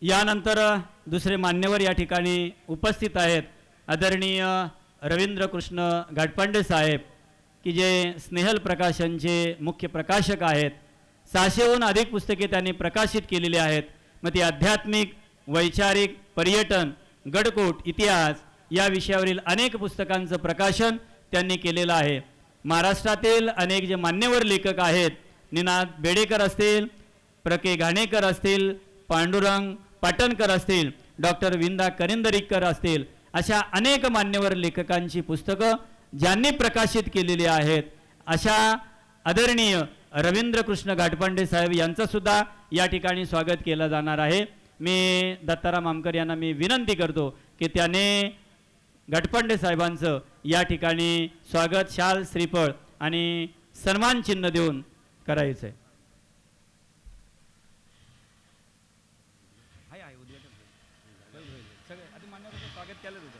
यानंतर दुसरे मान्यवर या ठिकाणी उपस्थित आहेत. आदरणीय रवींद्र कृष्ण घाटपांडे साहेब की जे स्नेहल प्रकाशनचे मुख्य प्रकाशक आहेत. 600हून अधिक पुस्तके त्यांनी प्रकाशित केलेली आहेत. मग ती आध्यात्मिक, वैचारिक, पर्यटन, गडकोट, इतिहास या विषयावरील अनेक पुस्तकांचं प्रकाशन त्यांनी केलेलं आहे. महाराष्ट्रातील अनेक जे मान्यवर लेखक आहेत, निनाद बेडेकर असतील, प्रके घाणेकर असतील, पांडुरंग पाटणकर असतील, डॉक्टर विंदा करिंदरीकर असतील, अशा अनेक मान्यवर लेखकांची पुस्तकं ज्यांनी प्रकाशित केलेली आहेत, अशा आदरणीय रवींद्र कृष्ण घाटपांडे साहेब यांचं सुद्धा या ठिकाणी स्वागत केलं जाणार आहे. मी दत्ताराम आमकर यांना मी विनंती करतो की त्याने घाटपांडे साहेबांचं या ठिकाणी स्वागत शाल, श्रीफळ आणि सन्मान चिन्ह देऊन करायचं आहे. स्वागत केलं तुझं.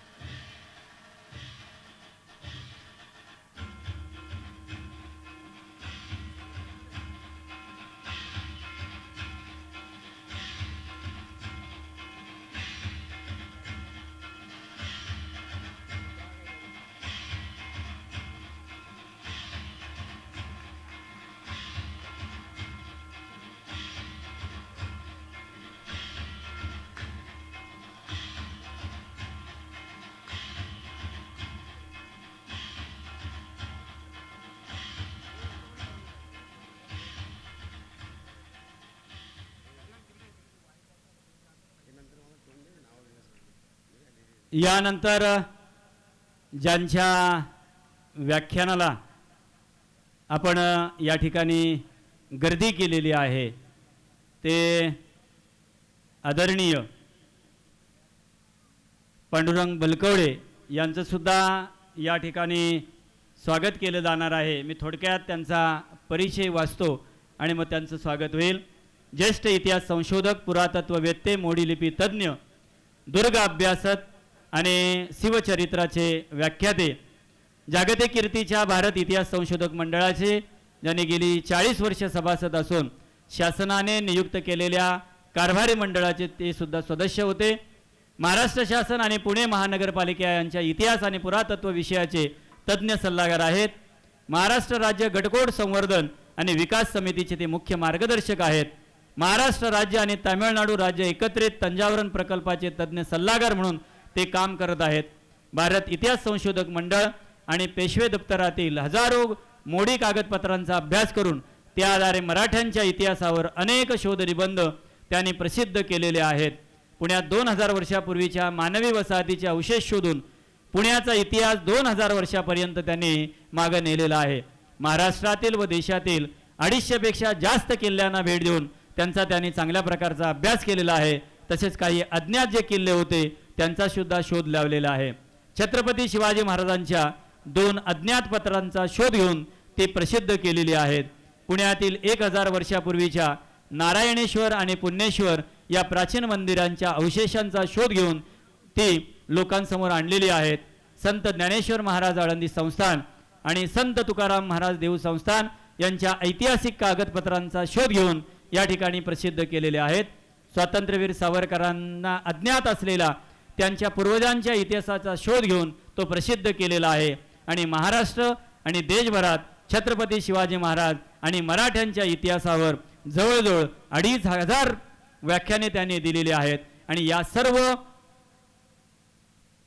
यानंतर ज्यांच्या व्याख्यानाला आपण या ठिकाणी गर्दी केलेली आहे ते आदरणीय पांडुरंग बलकवडे यांचं सुद्धा या ठिकाणी स्वागत केलं जाणार आहे. मी थोडक्यात त्यांचा परिचय वाचतो आणि मग त्यांचं स्वागत होईल. ज्येष्ठ इतिहास संशोधक, पुरातत्ववेत्ते, मोडी लिपी तज्ज्ञ, दुर्ग अभ्यासक आणि शिवचरित्राचे व्याख्याते, जागतिक कीर्तीच्या भारत इतिहास संशोधक मंडळाचे ज्यांनी गेली 40 वर्ष सभासद असून शासनाने नियुक्त केलेल्या कारभारी मंडळाचे ते सुद्धा सदस्य होते. महाराष्ट्र शासन आणि पुणे महानगरपालिका यांच्या इतिहास आणि पुरातत्व विषयाचे तज्ज्ञ सल्लागार आहेत. महाराष्ट्र राज्य गडकोट संवर्धन आणि विकास समितीचे ते मुख्य मार्गदर्शक आहेत. महाराष्ट्र राज्य आणि तामिळनाडू राज्य एकत्रित तंजावरण प्रकल्पाचे तज्ज्ञ सल्लागार म्हणून ते काम करत आहेत. भारत इतिहास संशोधक मंडळ आणि पेशवे दप्तरातील हजारो मोडी कागदपत्रांचा अभ्यास करून त्या आधारे मराठ्यांच्या इतिहासावर अनेक शोध निबंध त्यांनी प्रसिद्ध केलेले आहेत. पुण्यात 2000 वर्षापूर्वीच्या मानवी वसाहतीचे अवशेष शोधून पुण्याचा इतिहास 2000 वर्षापर्यंत त्यांनी मागे नेलेला आहे. महाराष्ट्रातील व देशातील 250पेक्षा जास्त किल्ल्यांना भेट देऊन त्यांचा त्यांनी चांगल्या प्रकारचा अभ्यास केलेला आहे. तसेच काही अज्ञात जे किल्ले होते त्यांचा सुद्धा शोध लावलेला आहे. छत्रपती शिवाजी महाराजांच्या 2 अज्ञात पत्रांचा शोध घेऊन ते प्रसिद्ध केलेली आहेत. पुण्यातील 1000 वर्षापूर्वीच्या नारायणेश्वर आणि पुण्येश्वर या प्राचीन मंदिरांच्या अवशेषांचा शोध घेऊन ती लोकांसमोर आणलेली आहेत. संत ज्ञानेश्वर महाराज आळंदी संस्थान आणि संत तुकाराम महाराज देऊ संस्थान यांच्या ऐतिहासिक कागदपत्रांचा शोध घेऊन या ठिकाणी प्रसिद्ध केलेले आहेत. स्वातंत्र्यवीर सावरकरांना अज्ञात असलेला त्यांच्या पूर्वजांच्या इतिहासाचा शोध घेऊन तो प्रसिद्ध केलेला आहे. आणि महाराष्ट्र आणि देशभरात छत्रपती शिवाजी महाराज आणि मराठ्यांच्या इतिहासावर जवळजवळ 2500 व्याख्याने त्यांनी दिलेली आहेत. आणि या सर्व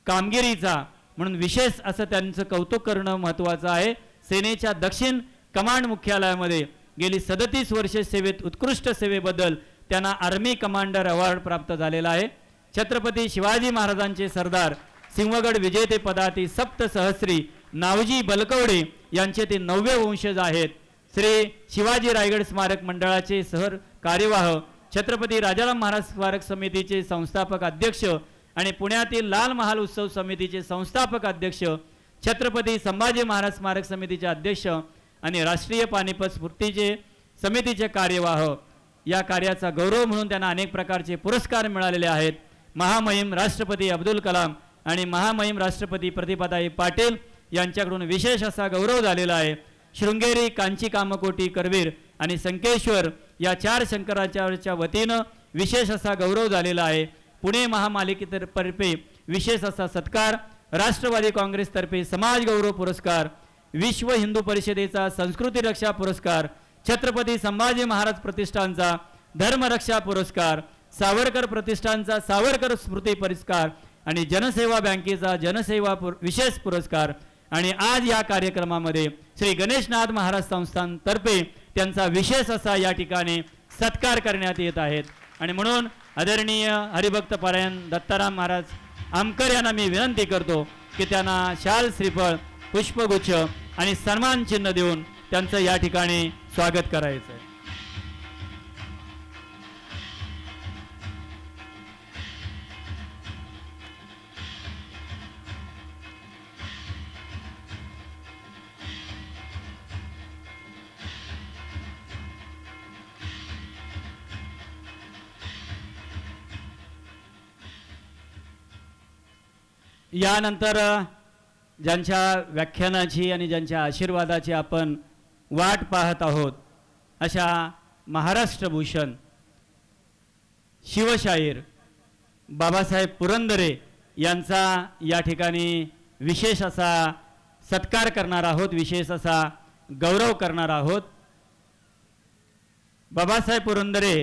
कामगिरीचा म्हणून विशेष असं त्यांचं कौतुक करणं महत्त्वाचं आहे. सेनेच्या दक्षिण कमांड मुख्यालयामध्ये गेली 37 वर्षे सेवेत उत्कृष्ट सेवेबद्दल त्यांना आर्मी कमांडर अवॉर्ड प्राप्त झालेला आहे. छत्रपती शिवाजी महाराजांचे सरदार सिंहगड विजेते पदाती सप्त सहस्री नावजी बलकवडे यांचे ते 9वे वंशज आहेत. श्री शिवाजी रायगड स्मारक मंडळाचे सहर कार्यवाह, छत्रपती राजाराम महाराज स्मारक समितीचे संस्थापक अध्यक्ष आणि पुण्यातील लाल महाल उत्सव समितीचे संस्थापक अध्यक्ष, छत्रपती संभाजी महाराज स्मारक समितीचे अध्यक्ष आणि राष्ट्रीय पानिपत स्फूर्तीचे समितीचे कार्यवाह. या कार्याचा गौरव म्हणून त्यांना अनेक प्रकारचे पुरस्कार मिळालेले आहेत. महामहिम राष्ट्रपती अब्दुल कलाम आणि महामहिम राष्ट्रपती प्रतिभाताई पाटील यांच्याकडून विशेष असा गौरव झालेला आहे. शृंगेरी, कांची कामकोटी, करवीर आणि संकेश्वर या 4 शंकराचार्याच्या वतीनं विशेष असा गौरव झालेला आहे। पुणे महापालिकेतर्फे विशेष असा सत्कार, राष्ट्रवादी काँग्रेसतर्फे समाज गौरव पुरस्कार, विश्व हिंदू परिषदेचा संस्कृती रक्षा पुरस्कार, छत्रपती संभाजी महाराज प्रतिष्ठानचा धर्मरक्षा पुरस्कार, सावरकर प्रतिष्ठानचा सावरकर स्मृती पुरस्कार आणि जनसेवा बँकेचा जनसेवा विशेष पुरस्कार आणि आज या कार्यक्रमामध्ये श्री गणेशनाथ महाराज संस्थानतर्फे त्यांचा विशेष असा या ठिकाणी सत्कार करण्यात येत आहेत। आणि म्हणून आदरणीय हरिभक्त पारायण दत्ताराम महाराज आमकर यांना मी विनंती करतो की त्यांना शाल, श्रीफळ, पुष्पगुच्छ आणि सन्मान चिन्ह देऊन त्यांचं या ठिकाणी स्वागत करायचं आहे। यानंतर ज्यांच्या व्याख्यानाची आणि ज्यांच्या आशीर्वादाची आपण वाट पाहत आहोत अशा महाराष्ट्रभूषण शिवशाहीर बाबासाहेब पुरंदरे यांचा या ठिकाणी विशेष असा सत्कार करणार आहोत, विशेष असा गौरव करणार आहोत। बाबासाहेब पुरंदरे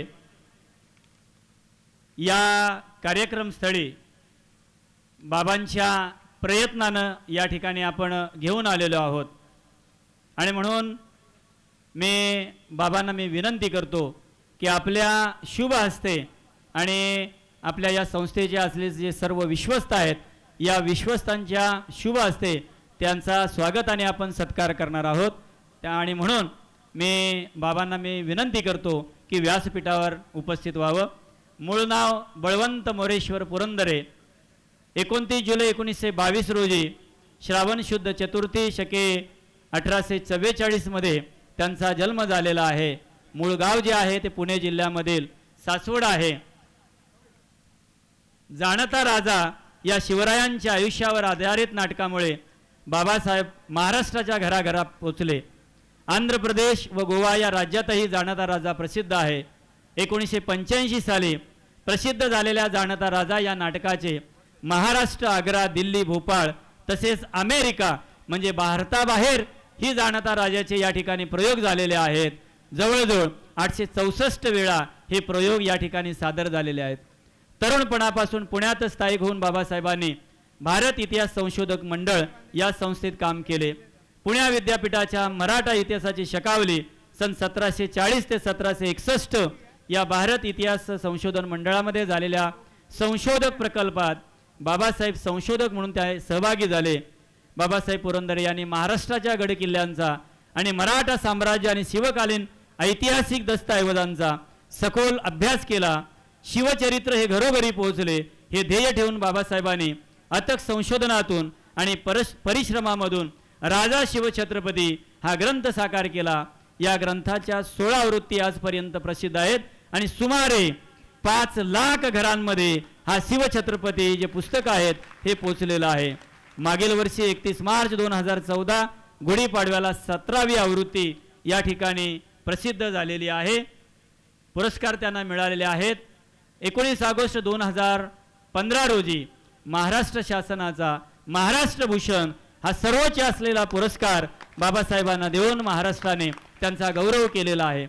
या कार्यक्रमस्थळी बाबांच्या प्रयत्नानं या ठिकाणी आपण घेऊन आलेलो आहोत आणि म्हणून बाबांना मी विनंती करतो की आपल्या शुभ हस्ते आणि आपल्या या संस्थेचे असलेले जे सर्व विश्वस्त आहेत या विश्वस्तांच्या शुभ हस्ते त्यांचा स्वागताने आपण सत्कार करणार आहोत। आणि म्हणून बाबांना मी विनंती करतो की व्यासपीठावर उपस्थित व्हावं। मूळ नाव बळवंत मोरेश्वर पुरंदरे, 29 जुलै 1922 रोजी श्रावण शुद्ध चतुर्थी शके 1844 मध्ये त्यांचा जन्म झालेला आहे। मूळ गाव जे आहे ते पुणे जिल्ह्यामधील सासवड आहे। जाणता राजा या शिवरायांच्या आयुष्यावर आधारित नाटकामुळे बाबासाहेब महाराष्ट्राच्या घराघरात पोचले। आंध्र प्रदेश व गोवा या राज्यातही जाणता राजा प्रसिद्ध आहे। 1985 साली प्रसिद्ध झालेल्या जाणता राजा या नाटकाचे महाराष्ट्र, आग्रा, दिल्ली, भोपाळ तसेच अमेरिका म्हणजे भारताबाहेर ही जाणता राजाचे या ठिकाणी प्रयोग झालेले आहेत। जवळजवळ 864 वेळा हे प्रयोग या ठिकाणी सादर झालेले आहेत। तरुणपणापासून पुण्यात स्थायिक होऊन बाबासाहेबांनी भारत इतिहास संशोधक मंडळ या संस्थेत काम केले। पुणे विद्यापीठाच्या मराठा इतिहासाची शकावली सन 1740 ते 1761 या भारत इतिहास संशोधन मंडळामध्ये झालेल्या संशोधक प्रकल्पात बाबासाहेब संशोधक म्हणून त्या सहभागी झाले। बाबासाहेब पुरंदरे यांनी महाराष्ट्राच्या गडकिल्ल्यांचा आणि मराठा साम्राज्य आणि शिवकालीन ऐतिहासिक दस्तऐवजांचा सखोल अभ्यास केला। शिवचरित्र हे घरोघरी पोहोचले हे ध्येय ठेवून बाबासाहेबांनी अथक संशोधनातून आणि परिश्रमामधून राजा शिवछत्रपती हा ग्रंथ साकार केला। या ग्रंथाच्या 16 आवृत्ती आजपर्यंत प्रसिद्ध आहेत आणि सुमारे 5 लाख घरांमध्ये हा शिवछत्रपती जे पुस्तक आहेत हे पोचलेलं आहे। मागील वर्षी 31 मार्च 2014 गुढीपाडव्याला 17वी आवृत्ती या ठिकाणी प्रसिद्ध झालेली आहे। पुरस्कार त्यांना मिळालेले आहेत। 19 ऑगस्ट 2015 रोजी महाराष्ट्र शासनाचा महाराष्ट्रभूषण हा सर्वोच्च असलेला पुरस्कार बाबासाहेबांना देऊन महाराष्ट्राने त्यांचा गौरव केलेला आहे।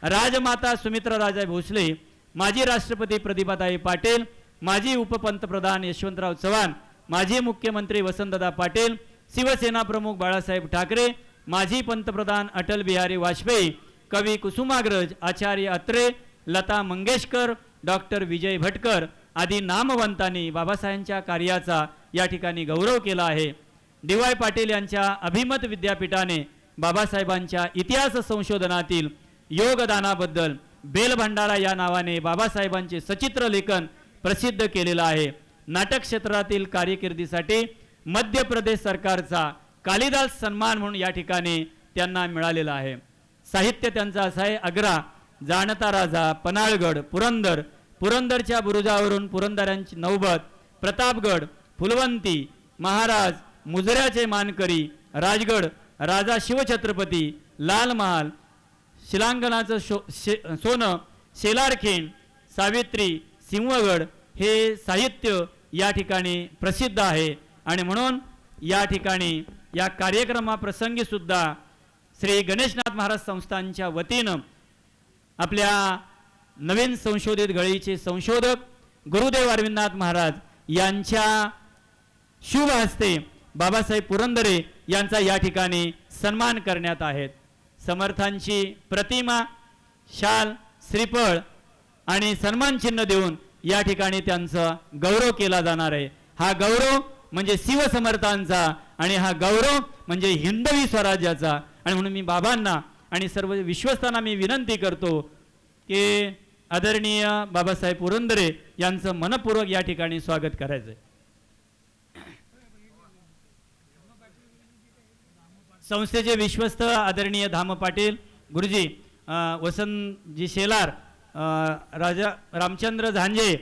राजमाता सुमित्राराजे भोसले, माजी राष्ट्रपती प्रतिभाताई पाटील, माजी उपपंतप्रधान यशवंतराव चव्हाण, माजी मुख्यमंत्री वसंतदादा पाटील, शिवसेना प्रमुख बाळासाहेब ठाकरे, माजी पंतप्रधान अटल बिहारी वाजपेयी, कवी कुसुमाग्रज, आचार्य अत्रे, लता मंगेशकर, डॉक्टर विजय भटकर आदी नामवंतांनी बाबासाहेबांच्या कार्याचा या ठिकाणी गौरव केला आहे। डी.वाय. पाटील यांच्या अभिमत विद्यापीठाने बाबासाहेबांच्या इतिहास संशोधनातील योगदानाबद्दल बेलभंडारा या नावाने बाबासाहेबांचे सचित्र लेखन प्रसिद्ध केलेलं आहे। नाटक क्षेत्रातील कारकिर्दीसाठी मध्य प्रदेश सरकारचा कालिदास सन्मान म्हणून या ठिकाणी त्यांना मिळालेला आहे। साहित्य त्यांचं असं आहे, आग्रा, जाणता राजा, पन्हाळगड, पुरंदर, पुरंदरच्या बुरुजावरून पुरंदरांची नौबत, प्रतापगड, फुलवंती, महाराज, मुजऱ्याचे मानकरी, राजगड, राजा शिवछत्रपती, लाल महाल, शिलांगणाचं सोनं, शेलारखिंड, सावित्री, सिंहगड हे साहित्य या ठिकाणी प्रसिद्ध आहे आणि म्हणून या ठिकाणी या कार्यक्रमाप्रसंगी सुद्धा श्री गणेशनाथ महाराज संस्थानच्या वतीनं आपल्या नवीन संशोधित गळीचे संशोधक गुरुदेव अरविंदनाथ महाराज यांच्या शुभ हस्ते बाबासाहेब पुरंदरे यांचा या ठिकाणी सन्मान करण्यात आहे। समर्थांची प्रतिमा, शाल, श्रीफळ आणि सन्मान चिन्ह देऊन या ठिकाणी त्यांचा गौरव केला जाणार आहे। हा गौरव म्हणजे शिवसमर्थांचा आणि हा गौरव म्हणजे हिंदवी स्वराज्याचा आणि म्हणून मी बाबांना आणि सर्व विश्वस्तांना मी विनंती करतो की आदरणीय बाबासाहेब पुरंदरे यांचं मनपूर्वक या ठिकाणी स्वागत करायचं। संस्थेचे विश्वस्त आदरणीय धाम पाटील गुरुजी, वसंतजी शेलार, राजा रामचंद्र झांजे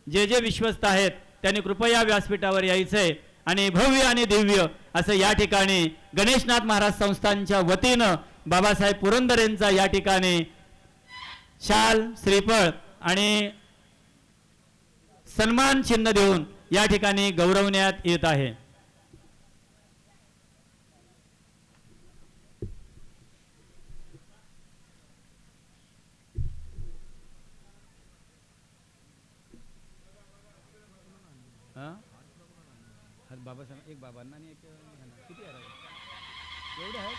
जे विश्वस्त आहेत त्यांनी कृपया व्यासपीठावर यायचंय आणि भव्य आणि दिव्य असं या ठिकाणी गणेशनाथ महाराज संस्थानच्या वतीनं बाबासाहेब पुरंदरेंचा या ठिकाणी शाल, श्रीफळ आणि सन्मान चिन्ह देऊन या ठिकाणी गौरवण्यात येत आहे। बाबासाहेब एक बाबांना आणि एक किती एवढे आहेत।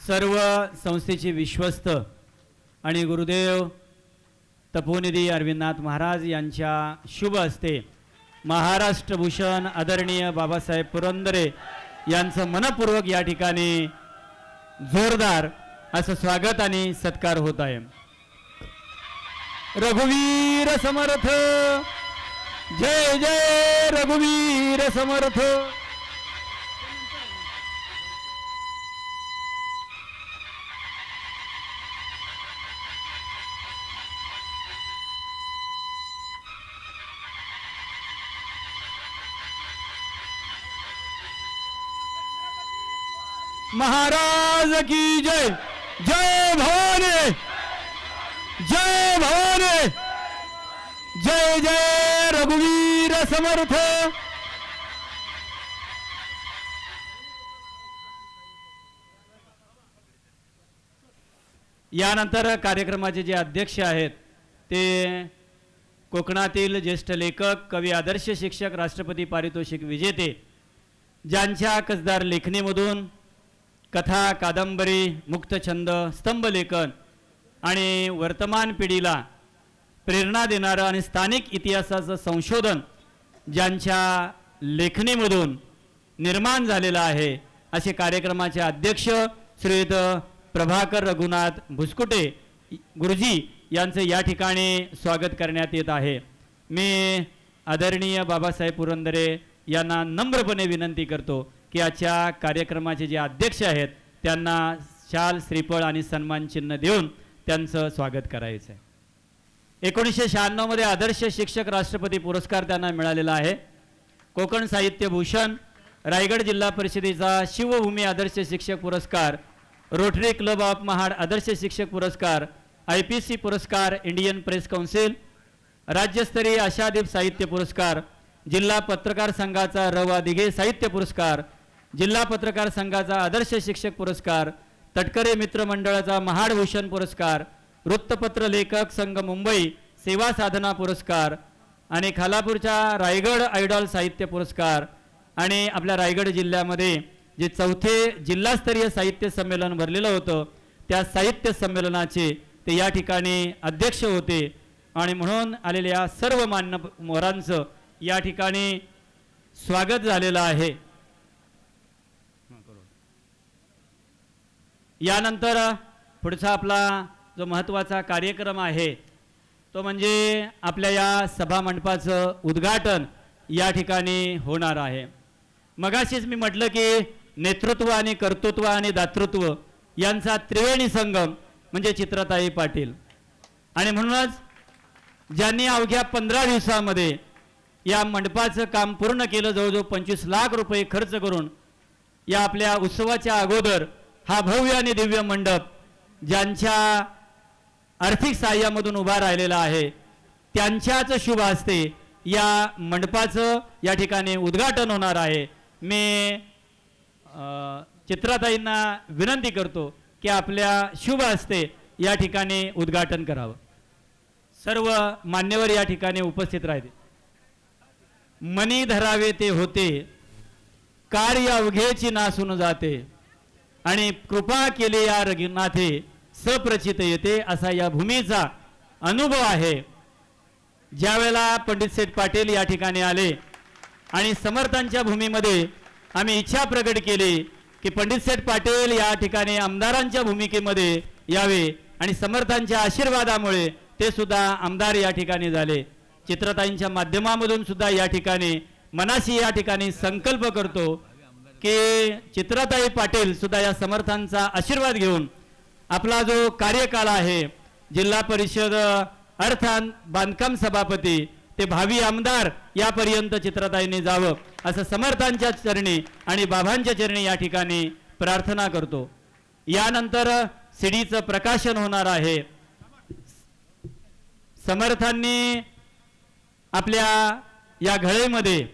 सर्व संस्थेचे विश्वस्त आणि गुरुदेव तपोनिधी अरविंदनाथ महाराज यांच्या शुभ हस्ते महाराष्ट्र भूषण आदरणीय बाबासाहेब पुरंदरे यांचं मनपूर्वक या ठिकाणी जोरदार असं स्वागत आणि सत्कार होत आहे। रघुवीर समर्थ, जय जय रघुवीर समर्थ। महाराज की जय। जय भवानी, जय भवानी, जय जय रघुवीर समर्थ। यानंतर कार्यक्रमाचे जे अध्यक्ष आहेत ते कोकणातील ज्येष्ठ लेखक, कवी, आदर्श शिक्षक, राष्ट्रपती पारितोषिक विजेते ज्यांच्या कसदार लेखणीमधून कथा, कादंबरी, मुक्तछंद, स्तंभलेखन आणि वर्तमान पिढीला प्रेरणा देणारं आणि स्थानिक इतिहासाचं संशोधन ज्यांच्या लेखणीमधून निर्माण झालेलं आहे असे कार्यक्रमाचे अध्यक्ष श्रीयुत प्रभाकर रघुनाथ भुसकुटे गुरुजी यांचं या ठिकाणी स्वागत करण्यात येत आहे। मी आदरणीय बाबासाहेब पुरंदरे यांना नम्रपणे विनंती करतो की आजच्या कार्यक्रमाचे जे अध्यक्ष आहेत त्यांना शाल, श्रीफळ आणि सन्मान चिन्ह देऊन त्यांचं स्वागत करायचं आहे। 1996 मध्ये आदर्श शिक्षक राष्ट्रपती पुरस्कार त्यांना मिळालेला आहे। कोकण साहित्य भूषण, रायगड जिल्हा परिषदेचा शिवभूमी आदर्श शिक्षक पुरस्कार, रोटरी क्लब ऑफ महाड आदर्श शिक्षक पुरस्कार, IPC पुरस्कार, इंडियन प्रेस काउन्सिल, राज्यस्तरीय आशादीप साहित्य पुरस्कार, जिल्हा पत्रकार संघाचा र.वा. दिघे साहित्य पुरस्कार, जिल्हा पत्रकार संघाचा आदर्श शिक्षक पुरस्कार, तटकरे मित्र मंडळाचा महाडभूषण पुरस्कार, वृत्तपत्र लेखक संघ मुंबई सेवा साधना पुरस्कार आणि खालापूरच्या रायगड आयडॉल साहित्य पुरस्कार आणि आपल्या रायगड जिल्ह्यामध्ये जे चौथे जिल्हास्तरीय साहित्य संमेलन भरलेलं होतं त्या साहित्य संमेलनाचे ते या ठिकाणी अध्यक्ष होते आणि म्हणून आलेल्या सर्व मान्यवरांचं या ठिकाणी स्वागत झालेलं आहे. यानंतर पुढचा आपला जो महत्त्वाचा कार्यक्रम आहे तो म्हणजे आपल्या या सभा मंडपाचं उद्घाटन या ठिकाणी होणार आहे. मगाशीच मी म्हटलं की नेतृत्व आणि कर्तृत्व आणि दातृत्व यांचा त्रिवेणी संगम म्हणजे चित्रताई पाटील. आणि म्हणूनच ज्यांनी अवघ्या 15 दिवसामध्ये या मंडपाचं काम पूर्ण केलं, जवळजवळ 25 लाख रुपये खर्च करून या आपल्या उत्सवाच्या अगोदर हा भव्य आणि दिव्य मंडप ज्यांच्या आर्थिक सहाय्यामधून उभा राहिलेला आहे त्यांच्याच शुभ हस्ते या मंडपाचं या ठिकाणी उद्घाटन होणार आहे. मी चित्राताईंना विनंती करतो की आपल्या शुभ हस्ते या ठिकाणी उद्घाटन करावं. सर्व मान्यवर या ठिकाणी उपस्थित राहते. मनी धरावे ते होते, कार्य अवघेची नासून जाते, आणि कृपा केले या रघुनाथे सप्रचित येते, असा या भूमीचा अनुभव आहे. ज्यावेळेला पंडित शेठ पाटील या ठिकाणी आले आणि समर्थांच्या भूमीमध्ये आम्ही इच्छा प्रकट केली की पंडित शेठ पाटील या ठिकाणी आमदारांच्या भूमिकेमध्ये यावे आणि समर्थांच्या आशीर्वादामुळे ते सुद्धा आमदार या ठिकाणी झाले. चित्रताईंच्या माध्यमामधून सुद्धा या ठिकाणी मनाशी या ठिकाणी संकल्प करतो की चित्रताई पाटील सुद्धा या समर्थांचा आशीर्वाद घेऊन आपला जो कार्यकाळ आहे जिल्हा परिषद अर्थात बांधकाम सभापती ते भावी आमदार यापर्यंत चित्रताईंनी जावं असं समर्थांच्या चरणी आणि बाबांच्या चरणी या ठिकाणी प्रार्थना करतो. यानंतर सीडीचं प्रकाशन होणार आहे. समर्थांनी आपल्या या घळेमध्ये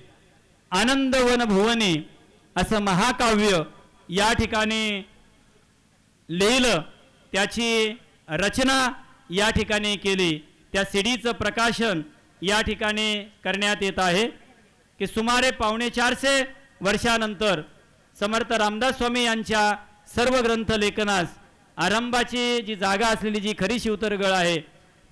आनंदवन भुवनी असं महाकाव्य या ठिकाणी लिहिलं, त्याची रचना या ठिकाणी केली. त्या सीडीचं प्रकाशन या ठिकाणी करण्यात येत आहे की सुमारे 450 वर्षानंतर समर्थ रामदास स्वामी यांच्या सर्व ग्रंथ लेखनास आरंभाची जी जागा असलेली जी खरी शिवतरगळ आहे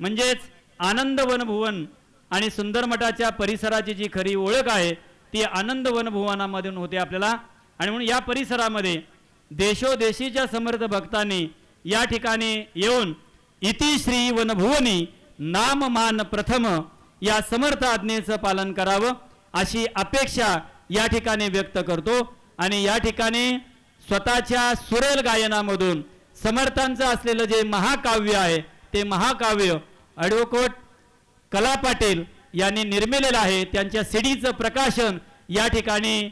म्हणजेच आनंदवन भुवन आणि सुंदर मठाच्या परिसराची जी खरी ओळख आहे ती आनंदवन भुवनामधून होते आपल्याला. आणि म्हणून या परिसरामध्ये देशोदेशीच्या समर्थ भक्तांनी या ठिकाणी येऊन इति श्री वनभुवनी नाममान प्रथम या समर्थ आज्ञेचं पालन करावं अशी अपेक्षा या ठिकाणी व्यक्त करतो. आणि या ठिकाणी स्वतःच्या सुरेल गायनामधून समर्थांचं असलेलं जे महाकाव्य आहे ते महाकाव्य ॲडव्होकेट कला पाटील यांनी निर्मिलेलं आहे. त्यांच्या सीडीचं प्रकाशन या ठिकाणी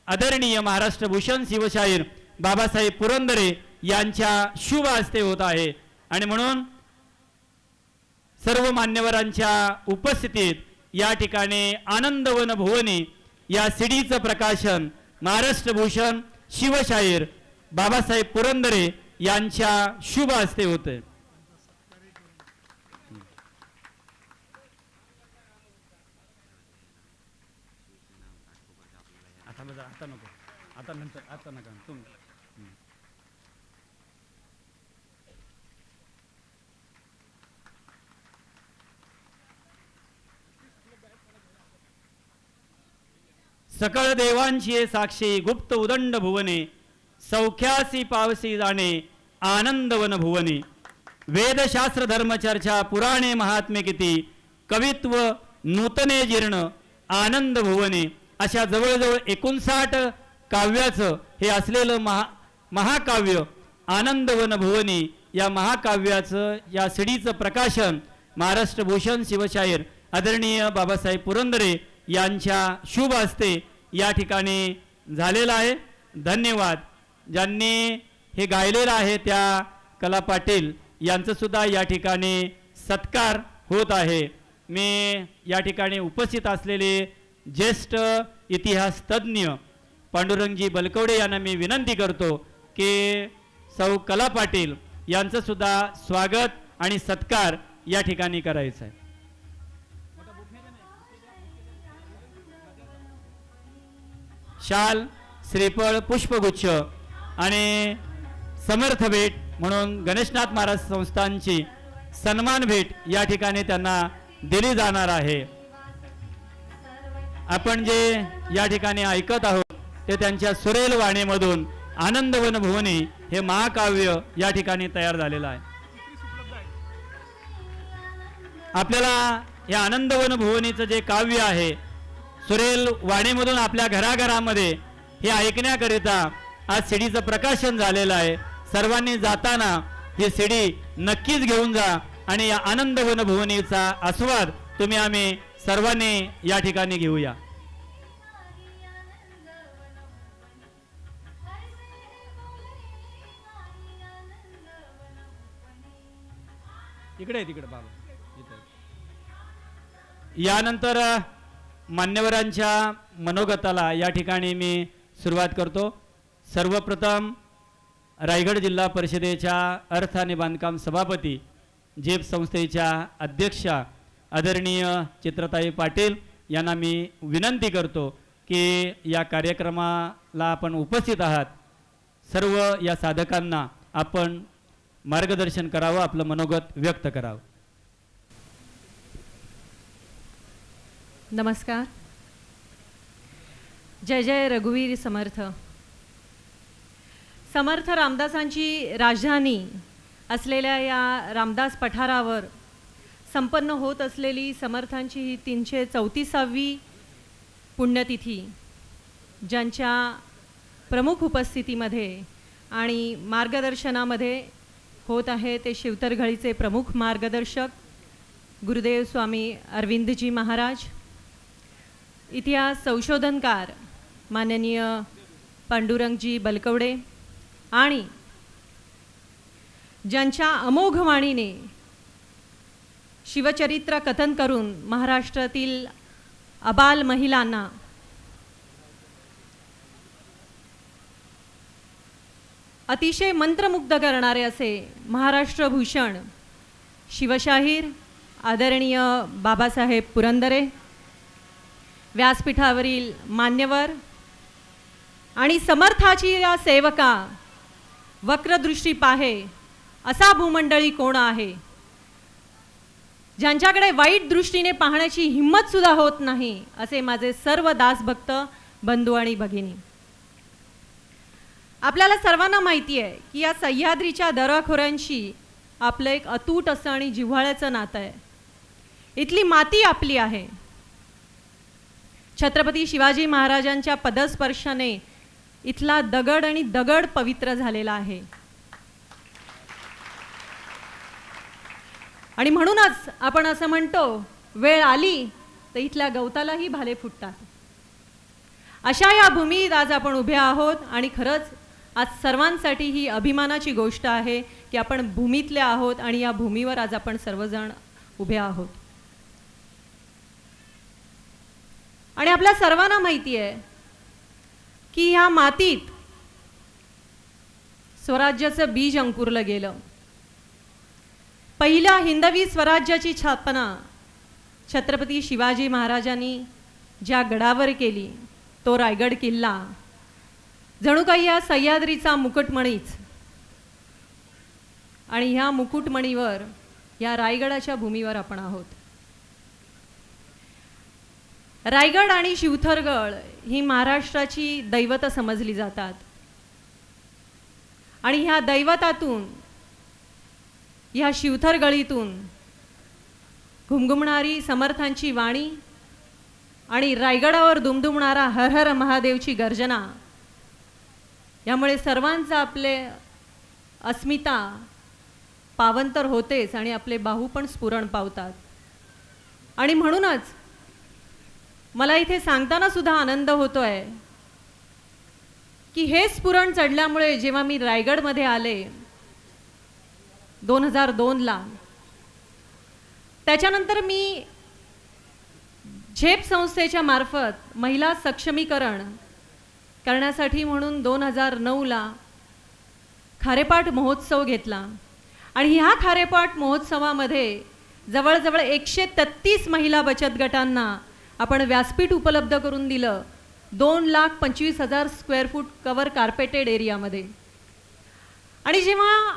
आदरणीय महाराष्ट्र भूषण शिवशाहीर बाबासाहेब पुरंदरे यांच्या शुभ हस्ते होत आहे. आणि म्हणून सर्व मान्यवरांच्या उपस्थितीत या ठिकाणी आनंदवन भुवनी या सीडीचं प्रकाशन महाराष्ट्र भूषण शिवशाहीर बाबासाहेब पुरंदरे यांच्या शुभ हस्ते होते. आता नको, आता नंतर, आता नका तुम्ही. सकळ देवांची साक्षी गुप्त उदंड भुवने सौख्यासी पावसी जाणे आनंदवन भुवनी. वेदशास्त्र धर्मचर्चा पुराणे महात्मे किती कवित्व नूतने जीर्ण आनंद भुवने अशा जवळजवळ 59 काव्याचं हे असलेलं महाकाव्य आनंदवन भुवनी या महाकाव्याचं या सीडीचं प्रकाशन महाराष्ट्र भूषण शिवशाहीर आदरणीय बाबासाहेब पुरंदरे यांच्या शुभ हस्ते या ठिकाणी झालेला आहे. धन्यवाद. ज्यांनी हे गायलेलं आहे त्या कला पाटील यांचं सुद्धा या ठिकाणी सत्कार होत आहे. मी या ठिकाणी उपस्थित असलेले ज्येष्ठ इतिहास तज्ज्ञ पांडुरंगजी बलकवडे यांना मी विनंती करतो की सौ कला पाटील यांचं सुद्धा स्वागत आणि सत्कार या ठिकाणी करायचं आहे. शाल, श्रीफळ, पुष्पगुच्छ आणि समर्थ भेट म्हणून गणेशनाथ महाराज संस्थांची सन्मान भेट या ठिकाणी त्यांना दिली जाणार आहे. आपण जे या ठिकाणी ऐकत आहोत ते त्यांच्या सुरेल वाणीमधून आनंदवन भुवनी हे महाकाव्य या ठिकाणी तयार झालेलं आहे. आपल्याला या आनंदवन भुवनीचं जे काव्य आहे सुरेल वाणीमधून आपल्या घराघरामध्ये हे ऐकण्याकरिता आज सीडीचं प्रकाशन झालेलं आहे. सर्वांनी जाताना ही सीडी नक्कीच घेऊन जा आणि या आनंदवन भुवनीचा आस्वाद तुम्ही आम्ही सर्वांनी या ठिकाणी घेऊया. तिकडे बाबा. यानंतर मान्यवरांच्या मनोगताला या ठिकाणी मी सुरुवात करतो. सर्वप्रथम रायगड जिल्हा परिषदेच्या अर्थ आणि बांधकाम सभापती, जेप संस्थेच्या अध्यक्षा आदरणीय चित्रताई पाटील यांना मी विनंती करतो की या कार्यक्रमाला आपण उपस्थित आहात, सर्व या साधकांना आपण मार्गदर्शन करावं, आपलं मनोगत व्यक्त करावं. नमस्कार. जय जय रघुवीर समर्थ. समर्थ रामदासांची राजधानी असलेल्या या रामदास पठारावर संपन्न होत असलेली समर्थांची ही 334वी पुण्यतिथी, ज्यांच्या प्रमुख उपस्थितीमध्ये आणि मार्गदर्शनामध्ये होत आहे ते शिवतरघळीचे प्रमुख मार्गदर्शक गुरुदेव स्वामी अरविंदजी महाराज, इतिहास संशोधनकार माननीय पांडुरंगजी बलकवडे आणि ज्यांच्या अमोघ वाणीने शिवचरित्र कथन करून महाराष्ट्रातील अबाल महिलांना अतिशय मंत्रमुग्ध करणारे असे महाराष्ट्र भूषण शिवशाहीर आदरणीय बाबासाहेब पुरंदरे, व्यासपीठावरील मान्यवर आणि समर्थाची या सेवका वक्रदृष्टी पाहे असा भूमंडळी कोण आहे, ज्यांच्याकडे वाईट दृष्टीने पाहण्याची हिंमत सुद्धा होत नाही, असे माझे सर्व दासभक्त बंधू आणि भगिनी. आपल्याला सर्वांना माहिती आहे की या सह्याद्रीच्या दऱ्याखोऱ्यांशी आपलं एक अतूट असं आणि जिव्हाळ्याचं नातं आहे. इथली माती आपली आहे. छत्रपती शिवाजी महाराजांच्या पदस्पर्शाने इथला दगड आणि दगड पवित्र झालेला आहे. आणि म्हणूनच आपण असं म्हणतो, वेळ आली तर इथल्या गवतालाही भाले फुटतात. अशा या भूमीत आज आपण उभे आहोत आणि खरंच आज सर्वांसाठी ही अभिमानाची गोष्ट आहे की आपण भूमीतले आहोत आणि या भूमीवर आज आपण सर्वजण उभे आहोत. आणि आपल्या सर्वांना माहिती आहे की ह्या मातीत स्वराज्याचं बीज अंकुरलं गेलं. पहिल्या हिंदवी स्वराज्याची स्थापना छत्रपती शिवाजी महाराजांनी ज्या गडावर केली तो रायगड किल्ला जणू काही या सह्याद्रीचा मुकुटमणीच. आणि ह्या मुकुटमणीवर या रायगडाच्या भूमीवर आपण आहोत. रायगड आणि शिवथरगळ ही महाराष्ट्राची दैवत समजली जातात. आणि ह्या दैवतातून, ह्या शिवथरगळीतून घुमघुमणारी समर्थांची वाणी आणि रायगडावर दुमदुमणारा हर हर महादेवची गर्जना, यामुळे सर्वांचा आपले अस्मिता पावंतर होतेच आणि आपले बाहू पण स्फुरण पावतात. आणि म्हणूनच मला इथे सांगताना सुद्धा आनंद होतोय की हे स्फुरण चढल्यामुळे जेव्हा मी रायगडमध्ये आले 2002ला, त्याच्यानंतर मी झेप संस्थेच्या मार्फत महिला सक्षमीकरण करण्यासाठी म्हणून 2009ला खारेपाट महोत्सव घेतला. आणि ह्या खारेपाट महोत्सवामध्ये जवळजवळ 133 महिला बचत गटांना आपण व्यासपीठ उपलब्ध करून दिलं 2,25,000 स्क्वेअर फूट कवर कार्पेटेड एरियामध्ये. आणि जेव्हा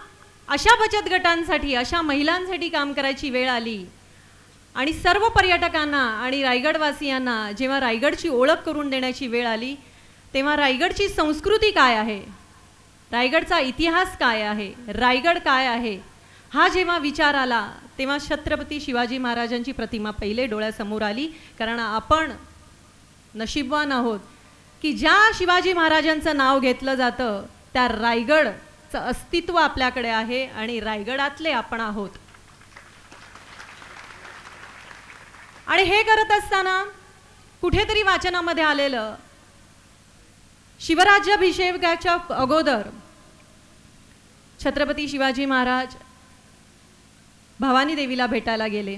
अशा बचत गटांसाठी, अशा महिलांसाठी काम करायची वेळ आली आणि सर्व पर्यटकांना आणि रायगडवासियांना जेव्हा रायगडची ओळख करून देण्याची वेळ आली, तेव्हा रायगडची संस्कृती काय आहे, रायगडचा इतिहास काय आहे, रायगड काय आहे, हा जेव्हा विचार आला तेव्हा छत्रपती शिवाजी महाराजांची प्रतिमा पहिले डोळ्यासमोर आली. कारण आपण नशीबवान आहोत की ज्या शिवाजी महाराजांचं नाव घेतलं जातं त्या रायगडचं अस्तित्व आपल्याकडे आहे आणि रायगडातले आपण आहोत. आणि हे करत असताना कुठेतरी वाचनामध्ये आलेलं, शिवराज्याभिषेकाच्या अगोदर छत्रपती शिवाजी महाराज भवानी देवीला भेटायला गेले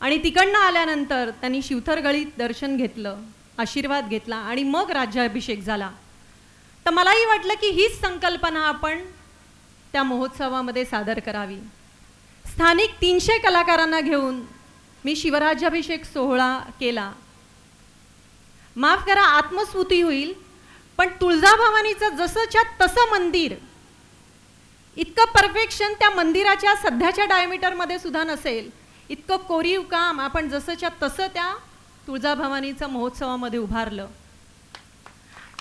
आणि तिकडनं आल्यानंतर त्यांनी शिवथरगळीत दर्शन घेतलं, आशीर्वाद घेतला आणि मग राज्याभिषेक झाला. तर मलाही वाटलं की हीच संकल्पना आपण त्या महोत्सवामध्ये सादर करावी. स्थानिक 300 कलाकारांना घेऊन मी शिवराज्याभिषेक सोहळा केला. माफ करा, आत्मस्तुती होईल, पण तुळजाभवानीचं जसंच्या तसं मंदिर, इतकं परफेक्शन त्या मंदिराच्या सध्याच्या डायमीटरमध्ये सुद्धा नसेल, इतकं कोरीव काम आपण जसंच्या तसं त्या तुळजाभवानीचं महोत्सवामध्ये उभारलं.